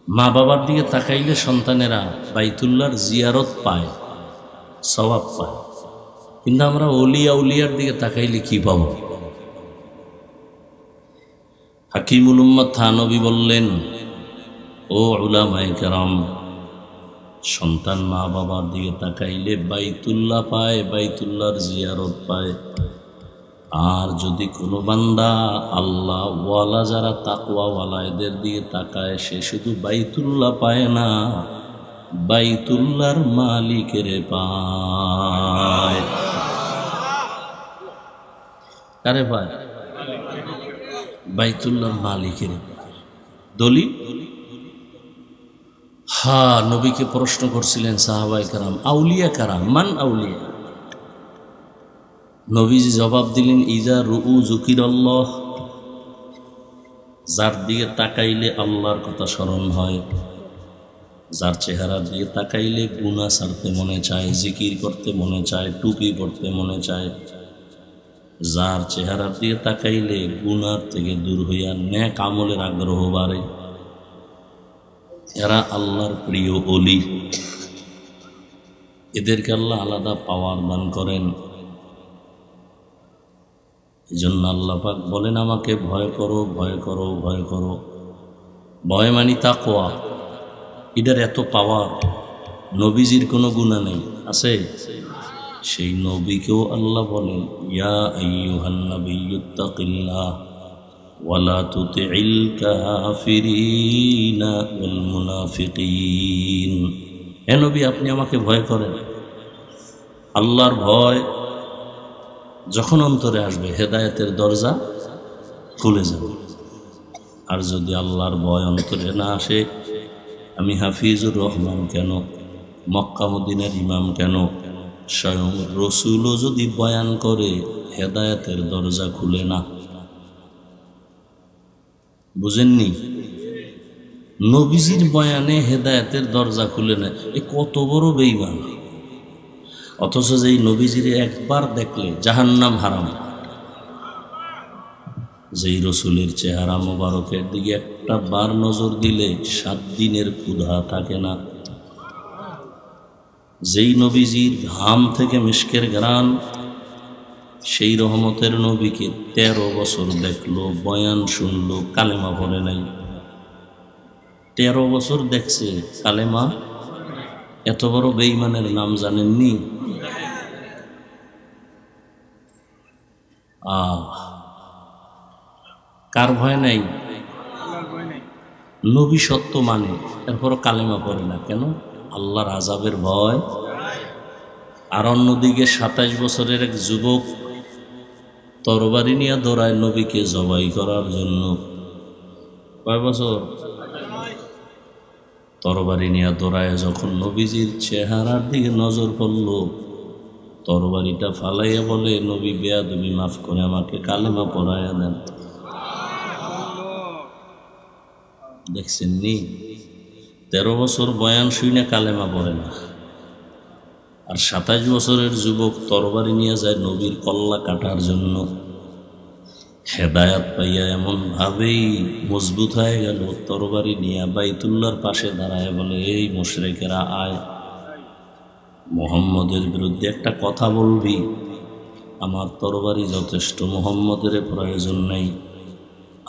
মা বাবার দিকে তাকাইলে সন্তানেরা বাইতুল্লাহর জিয়ারত পায়, সওয়াব পায়। কিন্তু আমরা ওলিয়া উলিয়ার দিকে তাকাইলে কি পাবো? হাকিমুল উম্মত থানভী বললেন, ও উলামায়ে কেরাম, সন্তান মা বাবার দিকে তাকাইলে বাইতুল্লাহ পায়, বাইতুল্লাহর জিয়ারত পায়। আর যদি কোনো বান্দা আল্লাহ ওয়ালা, যারা তাকওয়া ওয়ালা, এদের দিকে তাকায়, সে শুধু বাইতুল্লাহ পায় না, বাইতুল্লাহর মালিকের পায়। কারে পায়? বাইতুল্লাহর মালিকের পায়। দলিল? হ্যাঁ, নবীকে প্রশ্ন করছিলেন সাহাবায়ে কেরাম, আউলিয়া কারা, মান আউলিয়া? নবীজি জবাব দিলেন, ইজা রুউ যুকিরাল্লাহ, যার দিকে তাকাইলে আল্লাহর কথা স্মরণ হয়, যার চেহারার দিকে তাকাইলে গুনাহ ছাড়তে মনে চায়, জিকির করতে মনে চায়, টুপি পড়তে মনে চায়, যার চেহারার দিকে তাকাইলে গুনাহ থেকে দূর হইয়া নেক আমলের আগ্রহ বাড়ে, এরা আল্লাহর প্রিয় ওলি। এদেরকে আল্লাহ আলাদা পাওয়ার দান করেন। এই জন্য আল্লাহ পাক বলেন আমাকে ভয় করো, ভয় করো, ভয় করো। ভয় মানি তাকওয়া। এটার এত পাওয়ার। নবীজির কোনো গুনাহ নেই, আছে? সেই নবীকেও আল্লাহ বলেন, ইয়া আইয়ুহান নাবিয়্যুত্তাকিল্লাহ ওয়ালা তুতিইল কাফিরিনা ওয়াল মুনাফিকিন। হে নবী, আপনি আমাকে ভয় করেন। আল্লাহর ভয় যখন অন্তরে আসবে, হেদায়েতের দরজা খুলে যাবে। আর যদি আল্লাহর ভয় অন্তরে না আসে, আমি হাফিজুর রহমান কেন, মক্কা মদিনার ইমাম কেন, স্বয়ং রসুলও যদি বয়ান করে, হেদায়েতের দরজা খুলে না। বুঝেননি? নবীজির বয়ানে হেদায়েতের দরজা খুলে না, এ কত বড় বেঈমান। অথচ যেই নবীজির একবার দেখলে জাহান্নাম হারাম, যেই রসুলের চেহারা মোবারকের দিকে একটা বার নজর দিলে 7 দিনের ক্ষুধা থাকে না। যেই নবীজির ঘাম থেকে মিশকের ঘ্রাণ, সেই রহমতের নবীকে 13 বছর দেখলো, বয়ান শুনলো, কালেমা পড়ে নাই। 13 বছর দেখছে, কালেমা। এত বড় বেঈমানের নাম জানেননি? কার ভয় নাই? নবী সত্য মানে, এরপরও কালেমা পড়ে না কেন? আল্লাহর আযাবের ভয়। আর অন্যদিকে 27 বছরের এক যুবক তরবারি নিয়ে দৌড়ায় নবীকে জবাই করার জন্য। কয় বছর? তরবারি নিয়ে দৌড়ায় যখন নবীজির চেহারার দিকে নজর পড়ল, তরবারিটা ফালাইয়া বলে, নবী বেয়াদবি মাফ করে আমাকে কালেমা পড়াইয়া দেন। দেখছেন নি? 13 বছর বয়ান শুনে কালেমা পড়ে না। আর 27 বছরের যুবক তরবারি নিয়ে যায় নবীর কল্লা কাটার জন্য। হেদায়াত পাইয়া এমন ভাবেই মজবুত হয়ে গেল, তরবারি নিয়ে বাইতুল্লাহর পাশে দাঁড়ায় বলে, এই মুশরিকেরা আয়, মুহাম্মদের বিরুদ্ধে একটা কথা বলবি? আমার তরবারি যথেষ্ট, মুহাম্মদের প্রয়োজন নাই।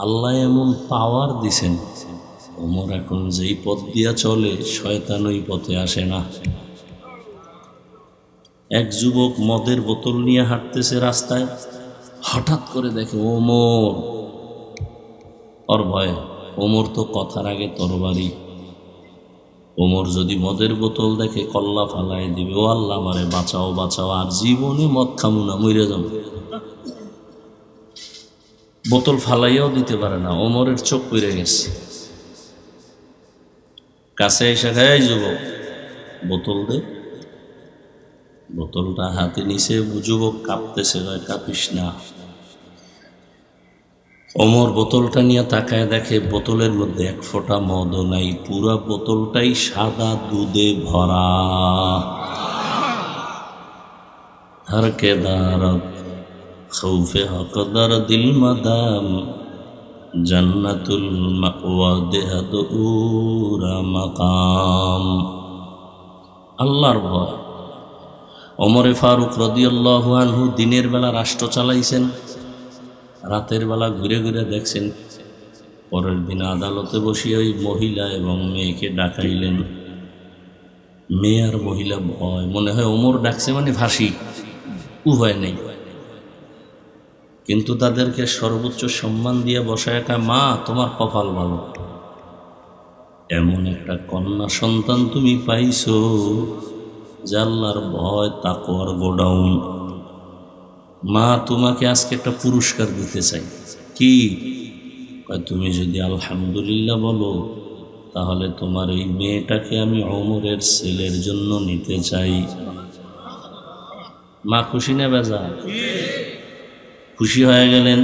আল্লাহ এমন পাওয়ার দিছেন, ওমর এখন যেই পথ দিয়া চলে শয়তান ওই পথে আসে না। এক যুবক মদের বোতল নিয়ে হাঁটতেছে রাস্তায়, হঠাৎ করে দেখে ওমর। ওর ভয়, ওমর তো কথার আগে তরবারি। ওমর যদি মদের বোতল দেখে কল্লা ফালাই দিবে, ও আল্লাহ আমারে বাঁচাও বাঁচাও, আর জীবনে মদ খামু না, মরে যাব। বোতল ফালাইয়াও দিতে পারে না, ওমরের চোখ পড়ে গেছে। কাছে এসে খায়, যুবক বোতল দে। বোতলটা হাতে নিছে, যুবক কাঁপতেছে, কাঁপিস না। ওমর বোতলটা নিয়ে তাকায় দেখে বোতলের মধ্যে এক ফোঁটা মদও নাই, পুরা বোতলটাই সাদা দুধে ভরা। হর কে দারদ খৌফে হকদার দিল মাদাম, জান্নাতুল মাওয়া দেহাদুরা মাকাম। আল্লাহর ভয়। ওমরে ফারুক রাদিয়াল্লাহু আনহু দিনের বেলা রাষ্ট্র চালাইছেন, রাতের বেলা ঘুরে ঘুরে দেখছেন। পরের দিন আদালতে বসিয়ে ওই মহিলা এবং মেয়েকে ডাকাইলেন। মেয়ে আর মহিলা ভয়, মনে হয় ওমর ডাকছে মানে ফাঁসি, উভয় নেই। কিন্তু তাদেরকে সর্বোচ্চ সম্মান দিয়ে বসায়, একা মা তোমার কপাল ভালো, এমন একটা কন্যা সন্তান তুমি পাইছো যে আল্লাহর ভয় তাকওয়ার গোডাউন। মা তোমাকে আজকে একটা পুরস্কার দিতে চাই। কি? তুমি যদি আলহামদুলিল্লাহ বলো, তাহলে তোমার এই মেয়েটাকে আমি ওমরের ছেলের জন্য নিতে চাই। মা খুশি না বেজা? খুশি হয়ে গেলেন।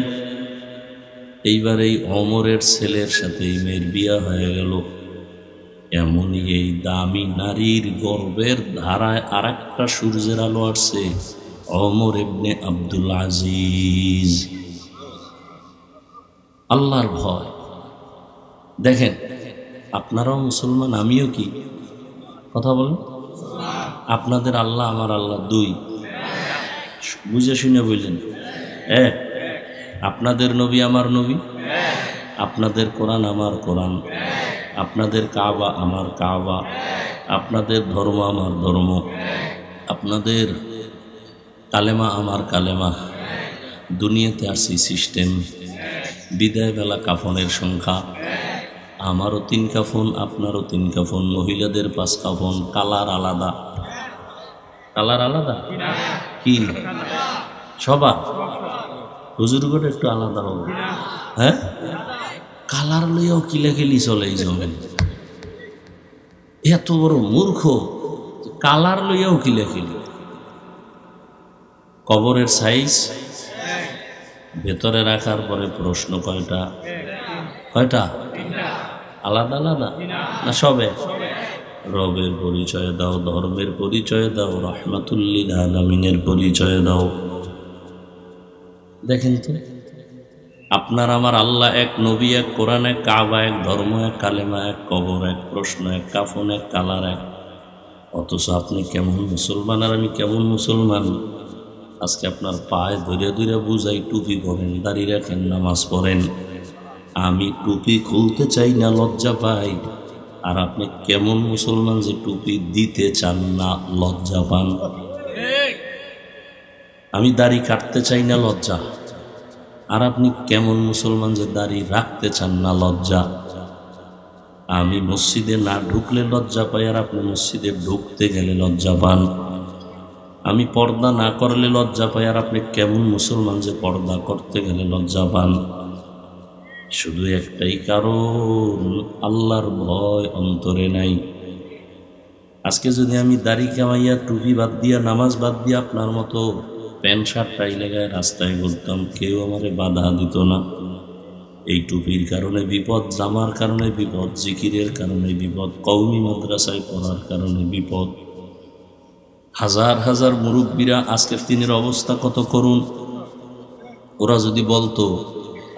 এইবার এই ওমরের ছেলের সাথে এই মেয়ের বিয়া হয়ে গেল। এমনই এই দামি নারীর গর্বের ধারায় আর একটা সূর্যের আলো আসছে, ওমর ইবনে আব্দুল আজিজ। আল্লাহর ভয়। দেখেন, আপনারাও মুসলমান, আমিও কি কথা বলেন? আপনাদের আল্লাহ আমার আল্লাহ দুই, বুঝে শুনে বললেন। এক, আপনাদের নবী আমার নবী, আপনাদের কোরআন আমার কোরআন, আপনাদের কাবা আমার কাবা, আপনাদের ধর্ম আমার ধর্ম, আপনাদের কালেমা আমার কালেমা। দুনিয়াতে আসি সিস্টেম, বিদায় বেলা কাফনের সংখ্যা, আমারও 3 কাফন, আপনারও 3 কাফন, মহিলাদের 5 কাফন, কালার আলাদা। কালার আলাদা কি? সবার হুজুর করে একটু আলাদা হবে। হ্যাঁ, কালার লইয়াও কিলাকিলি চলে এই জমে। এত বড় মূর্খ, কালার লইয়াও কিলাকিলি। কবরের সাইজ ভেতরে রাখার পরে প্রশ্ন কয়টা? কয়টা? আলাদা আলাদা না সবে? রবের পরিচয় দাও, ধর্মের পরিচয় দাও, রাহমাতুল্লিল আলামিনের পরিচয় দাও। দেখেন তো, আপনার আমার আল্লাহ এক, নবী এক, কোরআন এক, কাবা এক, ধর্ম এক, কালেমা এক, কবর এক, প্রশ্ন এক, কাফন এক, কালার এক। অথচ আপনি কেমন মুসলমান আর আমি কেমন মুসলমান। আজকে আপনার পায়ে ধরে ধরে বুঝাই, টুপি পরেন, দাড়ি রাখেন, নামাজ পড়েন, আমি টুপি খুলতে চাই না, লজ্জা পাই। আর আপনি কেমন মুসলমান যে টুপি দিতে চান না, লজ্জা পান। আমি দাড়ি কাটতে চাই না, লজ্জা। আর আপনি কেমন মুসলমান যে দাড়ি রাখতে চান না, লজ্জা। আমি মসজিদে না ঢুকলে লজ্জা পাই, আর আপনি মসজিদে ঢুকতে গেলে লজ্জা পান। আমি পর্দা না করলে লজ্জা পাই, আর আপনি কেমন মুসলমান যে পর্দা করতে গেলে লজ্জা পান। শুধু একটাই কারণ, আল্লাহর ভয় অন্তরে নাই। আজকে যদি আমি দাড়ি কামাইয়া, টুপি বাদ দিয়া, নামাজ বাদ দিয়া আপনার মতো প্যান্ট শার্ট টাই লাগায় রাস্তায় ঘুরতাম, কেউ আমারে বাধা দিত না। এই টুপির কারণে বিপদ, জামার কারণে বিপদ, জিকিরের কারণে বিপদ, কওমি মাদ্রাসায় পড়ার কারণে বিপদ। হাজার হাজার মুরব্বীরা আজকের দিনের অবস্থা কত করুন। ওরা যদি বলতো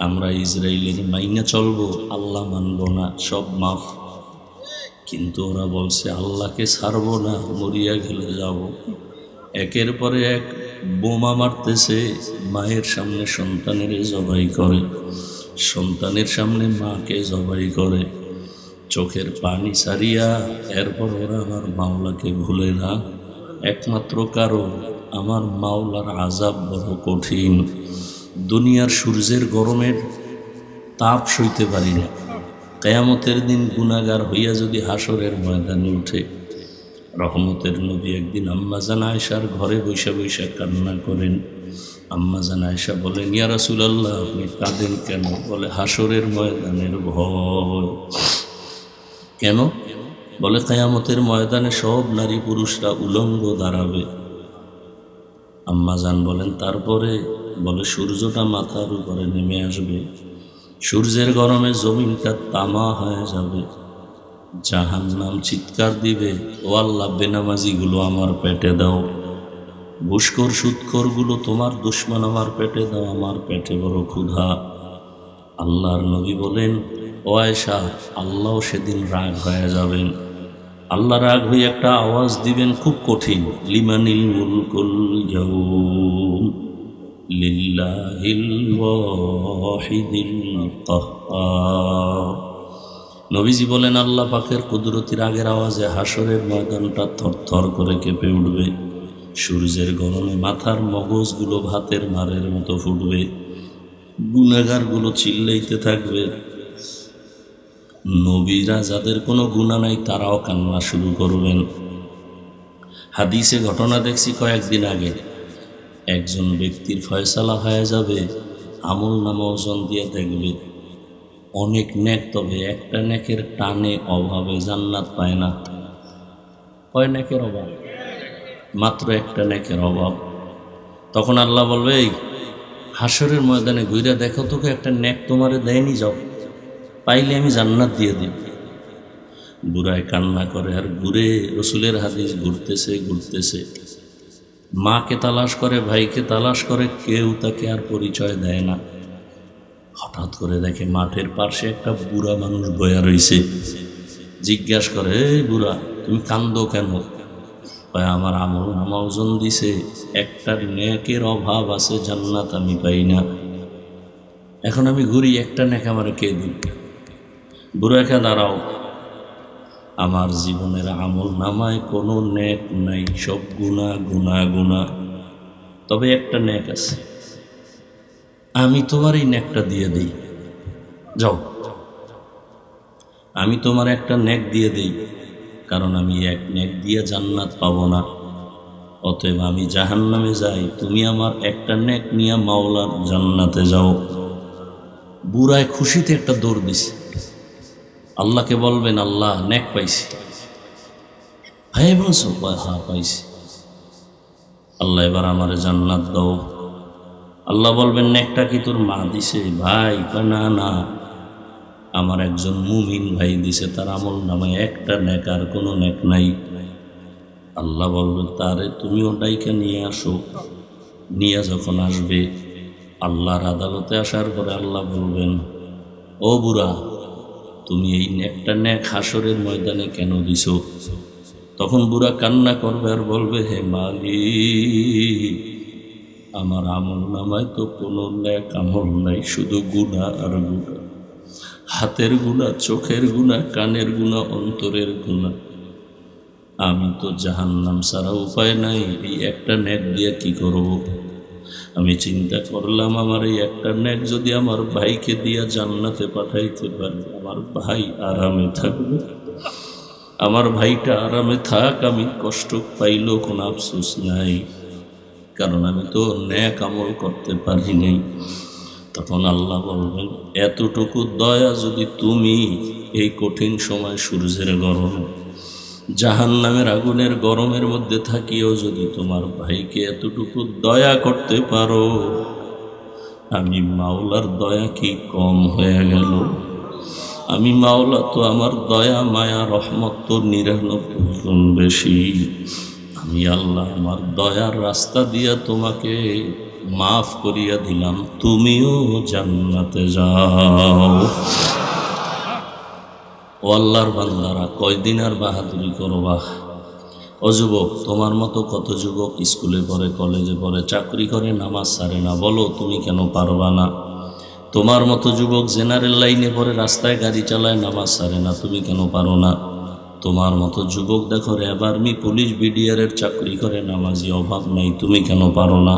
আমরা ইসরায়েলের মাইনা চলবো, আল্লাহ মানব না, সব মাফ। কিন্তু ওরা বলছে আল্লাহকে ছাড়বো না, মরিয়া গেলে যাব। একের পরে এক বোমা মারতেছে, মায়ের সামনে সন্তানের জবাই করে, সন্তানের সামনে মাকে জবাই করে, চোখের পানি ছাড়িয়া। এরপর ওরা আমার মাওলাকে ভুলে না। একমাত্র কারণ, আমার মাওলার আযাব বড় কঠিন। দুনিয়ার সূর্যের গরমের তাপ সইতে পারি না। কিয়ামতের দিন গুনাহগার হইয়া যদি হাসরের ময়দানে উঠে, রহমতের নবী একদিন আম্মাজান আয়েশার ঘরে বৈশা বৈশা কান্না করেন। আম্মাজান আয়েশা বলেন, ইয়া রাসূলুল্লাহ, আপনি কাঁদেন কেন? বলে, হাসরের ময়দানের ভয়। কেন? বলে, কিয়ামতের ময়দানে সব নারী পুরুষরা উলঙ্গ দাঁড়াবে। আম্মাজান বলেন, তারপরে? বলে, সূর্যটা মাথার উপরে নেমে আসবে, সূর্যের গরমে জমিনটা তামা হয়ে যাবে, জাহান্নাম চিৎকার দিবে, ও আল্লাহ, বেনামাজিগুলো আমার পেটে দাও, ঘুষখোর সুদখোরগুলো তোমার দুশমন আমার পেটে দাও, আমার পেটে বড় ক্ষুধা। আল্লাহর নবী বলেন, ও আয়েশা, আল্লাহ সেদিন রাগ হয়ে যাবেন। আল্লাহ রাগ হয়ে একটা আওয়াজ দিবেন, খুব কঠিন, লিমানিল মুলকুল ইয়াউম লিল্লাহিল ওয়াহিদিল কাহ্হার। নবীজি বলেন, আল্লাহ পাকের কুদরতির আগের আওয়াজে হাসরের ময়দানটা থরথর করে কেঁপে উঠবে, সূর্যের গরমে মাথার মগজগুলো ভাতের মারের মতো ফুটবে, গুনাহগারগুলো চিল্লাইতে থাকবে। নবীরা যাদের কোনো গুনাহ নাই তারাও কান্না শুরু করবেন। হাদিসে ঘটনা দেখছি কয়েকদিন আগে, একজন ব্যক্তির ফয়সালা হয়ে যাবে, আমল নামা ওজন দিয়ে দেখবে অনেক নেক, তবে একটা নেকের টানে অভাবে জান্নাত পায় না। কয় নেকের অভাব? মাত্র একটা নেকের অভাব। তখন আল্লাহ বলবে, এই হাসরের ময়দানে ঘুরে দেখো তোকে একটা নেক তোমারে দেয়নি, যাও, পাইলে আমি জান্নাত দিয়ে দিই। বুড়ায় কান্না করে আর ঘুরে, রসুলের হাদিস ঘুরতেছে ঘুরতেছে, মাকে তালাশ করে, ভাইকে তালাশ করে, কেউ তাকে আর পরিচয় দেয় না। হঠাৎ করে দেখে মাঠের পাশে একটা বুড়া মানুষ বয়া রইছে। জিজ্ঞাসা করে, এই বুড়া, তুমি কান্দো কেন? আমার আমল নামা ওজন দিছে, একটা নেকের অভাব আছে, জান্নাত আমি পাই না। এখন আমি ঘুরি, একটা নেক আমার কে দিন? বুড়াকে, দাঁড়াও, আমার জীবনের আমল নামায় কোনো নেক নাই, সব গুনাহ গুনাহ গুনাহ, তবে একটা নেক আছে, আমি তোমার এই নেকটা দিয়ে দিই, যাও, আমি তোমার একটা নেক দিয়ে দিই, কারণ আমি এক নেক দিয়ে জান্নাত পাবো না। অতএব আমি জাহান্নামে যাই, তুমি আমার একটা নেক নিয়ে মাওলার জান্নাতে যাও। বুড়ায় খুশিতে একটা দৌড় দিছে, আল্লাহকে বলবেন, আল্লাহ, নেক পাইছি। ভাই বলছো? হ্যাঁ পাইছি। আল্লাহ, এবার আমারে জান্নাত দাও। আল্লাহ বলবেন, নেকটা কি তোর মা দিছে? ভাই, না না, আমার একজন মুমিন ভাই দিছে, তার আমল নামায় একটা নেক, আর কোনো নেক নাই। আল্লাহ বলবে, তারে তুমিও ডাইকা নিয়ে আসো। নিয়ে যখন আসবে, আল্লাহর আদালতে আসার পরে আল্লাহ বলবেন, ও বুড়া, তুমি এই নেকটা নেক হাসরের ময়দানে কেন দিছো? তখন বুড়া কান্না করবে আর বলবে, হে মালিক, আমার আমল নামায় তো কোনো নেক আমল নাই, শুধু গুনাহ আর গুনাহ, হাতের গুনাহ, চোখের গুনাহ, কানের গুনাহ, অন্তরের গুনাহ। আমি তো জাহান্নাম ছাড়া উপায় নাই, এই একটা নেক দিয়ে কি করব? আমি চিন্তা করলাম, আমার এই একটা নেক যদি আমার ভাইকে দিয়া জান্নাতে পাঠাইতে পারি, আমার ভাই আরামে থাকবে, আমার ভাইটা আরামে থাক, আমি কষ্ট পাইলেও কোনো আফসোস নাই, কারণ আমি তো নেক আমল করতে পারি নাই। তখন আল্লাহ বলবেন, এতটুকু দয়া যদি তুমি এই কঠিন সময় সূর্যের গরম, জাহান্নামের আগুনের গরমের মধ্যে থাকিও যদি তোমার ভাইকে এতটুকু দয়া করতে পারো, আমি মাওলার দয়া কি কম হয়ে গেল? আমি মাওলা তো আমার দয়া মায়া রহমত তো 99 গুণ বেশি। আমি আল্লাহ আমার দয়ার রাস্তা দিয়া তোমাকে মাফ করিয়া দিলাম, তুমিও জান্নাতে যাও। ও আল্লাহর বান্দারা, কয়দিন আর বাহাদুরি করবা? ও যুবক, তোমার মতো কত যুবক স্কুলে পড়ে, কলেজে পড়ে, চাকরি করে, নামাজ ছাড়ে না, বলো তুমি কেন পারবা না? তোমার মতো যুবক জেনারেল লাইনে পড়ে, রাস্তায় গাড়ি চালায়, নামাজ ছাড়ে না, তুমি কেন পারো না? তোমার মতো যুবক দেখো র্যাব, আর্মি, পুলিশ, বিডিআরের চাকরি করে, নামাজি অভাব নাই, তুমি কেন পারো না?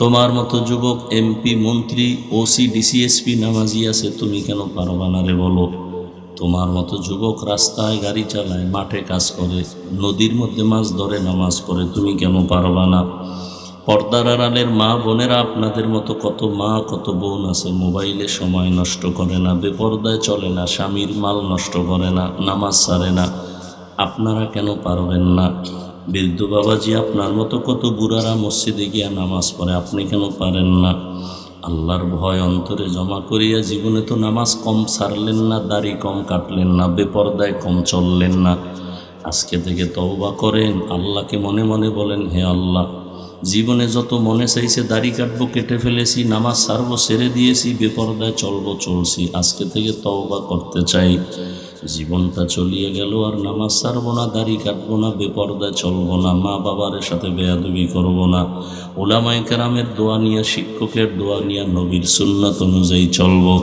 তোমার মতো যুবক এমপি, মন্ত্রী, ওসি, ডিসিএসপি নামাজি আছে, তুমি কেন পারবা না রে বলো? তোমার মতো যুবক রাস্তায় গাড়ি চালায়, মাঠে কাজ করে, নদীর মধ্যে মাছ ধরে, নামাজ পড়ে, তুমি কেন পারবা না? পর্দার আড়ালের মা বোনেরা, আপনাদের মতো কত মা কত বোন আছে, মোবাইলে সময় নষ্ট করে না, বেপর্দায় চলে না, স্বামীর মাল নষ্ট করে না, নামাজ ছাড়ে না, আপনারা কেন পারবেন না? বৃদ্ধ বাবাজি, আপনার মতো কত বুড়ারা মসজিদে গিয়া নামাজ পড়ে, আপনি কেন পারেন না? আল্লাহর ভয় অন্তরে জমা করিয়া জীবনে তো নামাজ কম ছাড়লেন না, দাড়ি কম কাটলেন না, বেপর্দায় কম চললেন না। আজকে থেকে তওবা করেন, আল্লাহকে মনে মনে বলেন, হে আল্লাহ, জীবনে যত মনে চাইছে দাড়ি কাটবো কেটে ফেলেছি, নামাজ ছাড়বো ছেড়ে দিয়েছি, বেপর্দায় চলবো চলছি, আজকে থেকে তওবা করতে চাই। জীবনটা চলিয়ে গেল, আর নামাজ ছাড়বো না, দাড়ি কাটবো না, বেপর্দায় চলবো না, মা বাবার সাথে বেয়াদবি করবো না, উলামায়ে কেরামের দোয়া নিয়ে, শিক্ষকের দোয়া নিয়ে, নবীর সুন্নাত অনুযায়ী চলবো।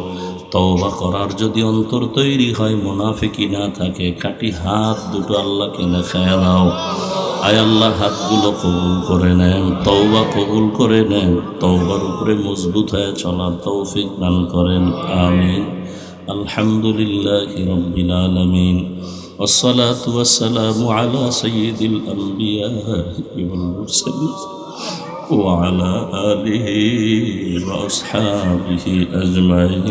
তওবা করার যদি অন্তর তৈরি হয়, মুনাফিকি না থাকে, খাঁটি হাত দুটো আল্লাহকে দেখায়া দাও। আয় আল্লাহ, হাতগুলো কবুল করে নেন, তওবা কবুল করে নেন, তওবার উপরে মজবুত হয়ে চলার তৌফিক দান করেন, আমিন। আলহামদুলিল্লাহি রাব্বিল আলামিন, ওয়াসসালাতু ওয়াসসালামু আলা সাইয়্যিদিল আমবিয়াই ওয়াল মুরসালিন ওয়া আলা আলিহি ওয়া আসহাবিহি আজমাইন।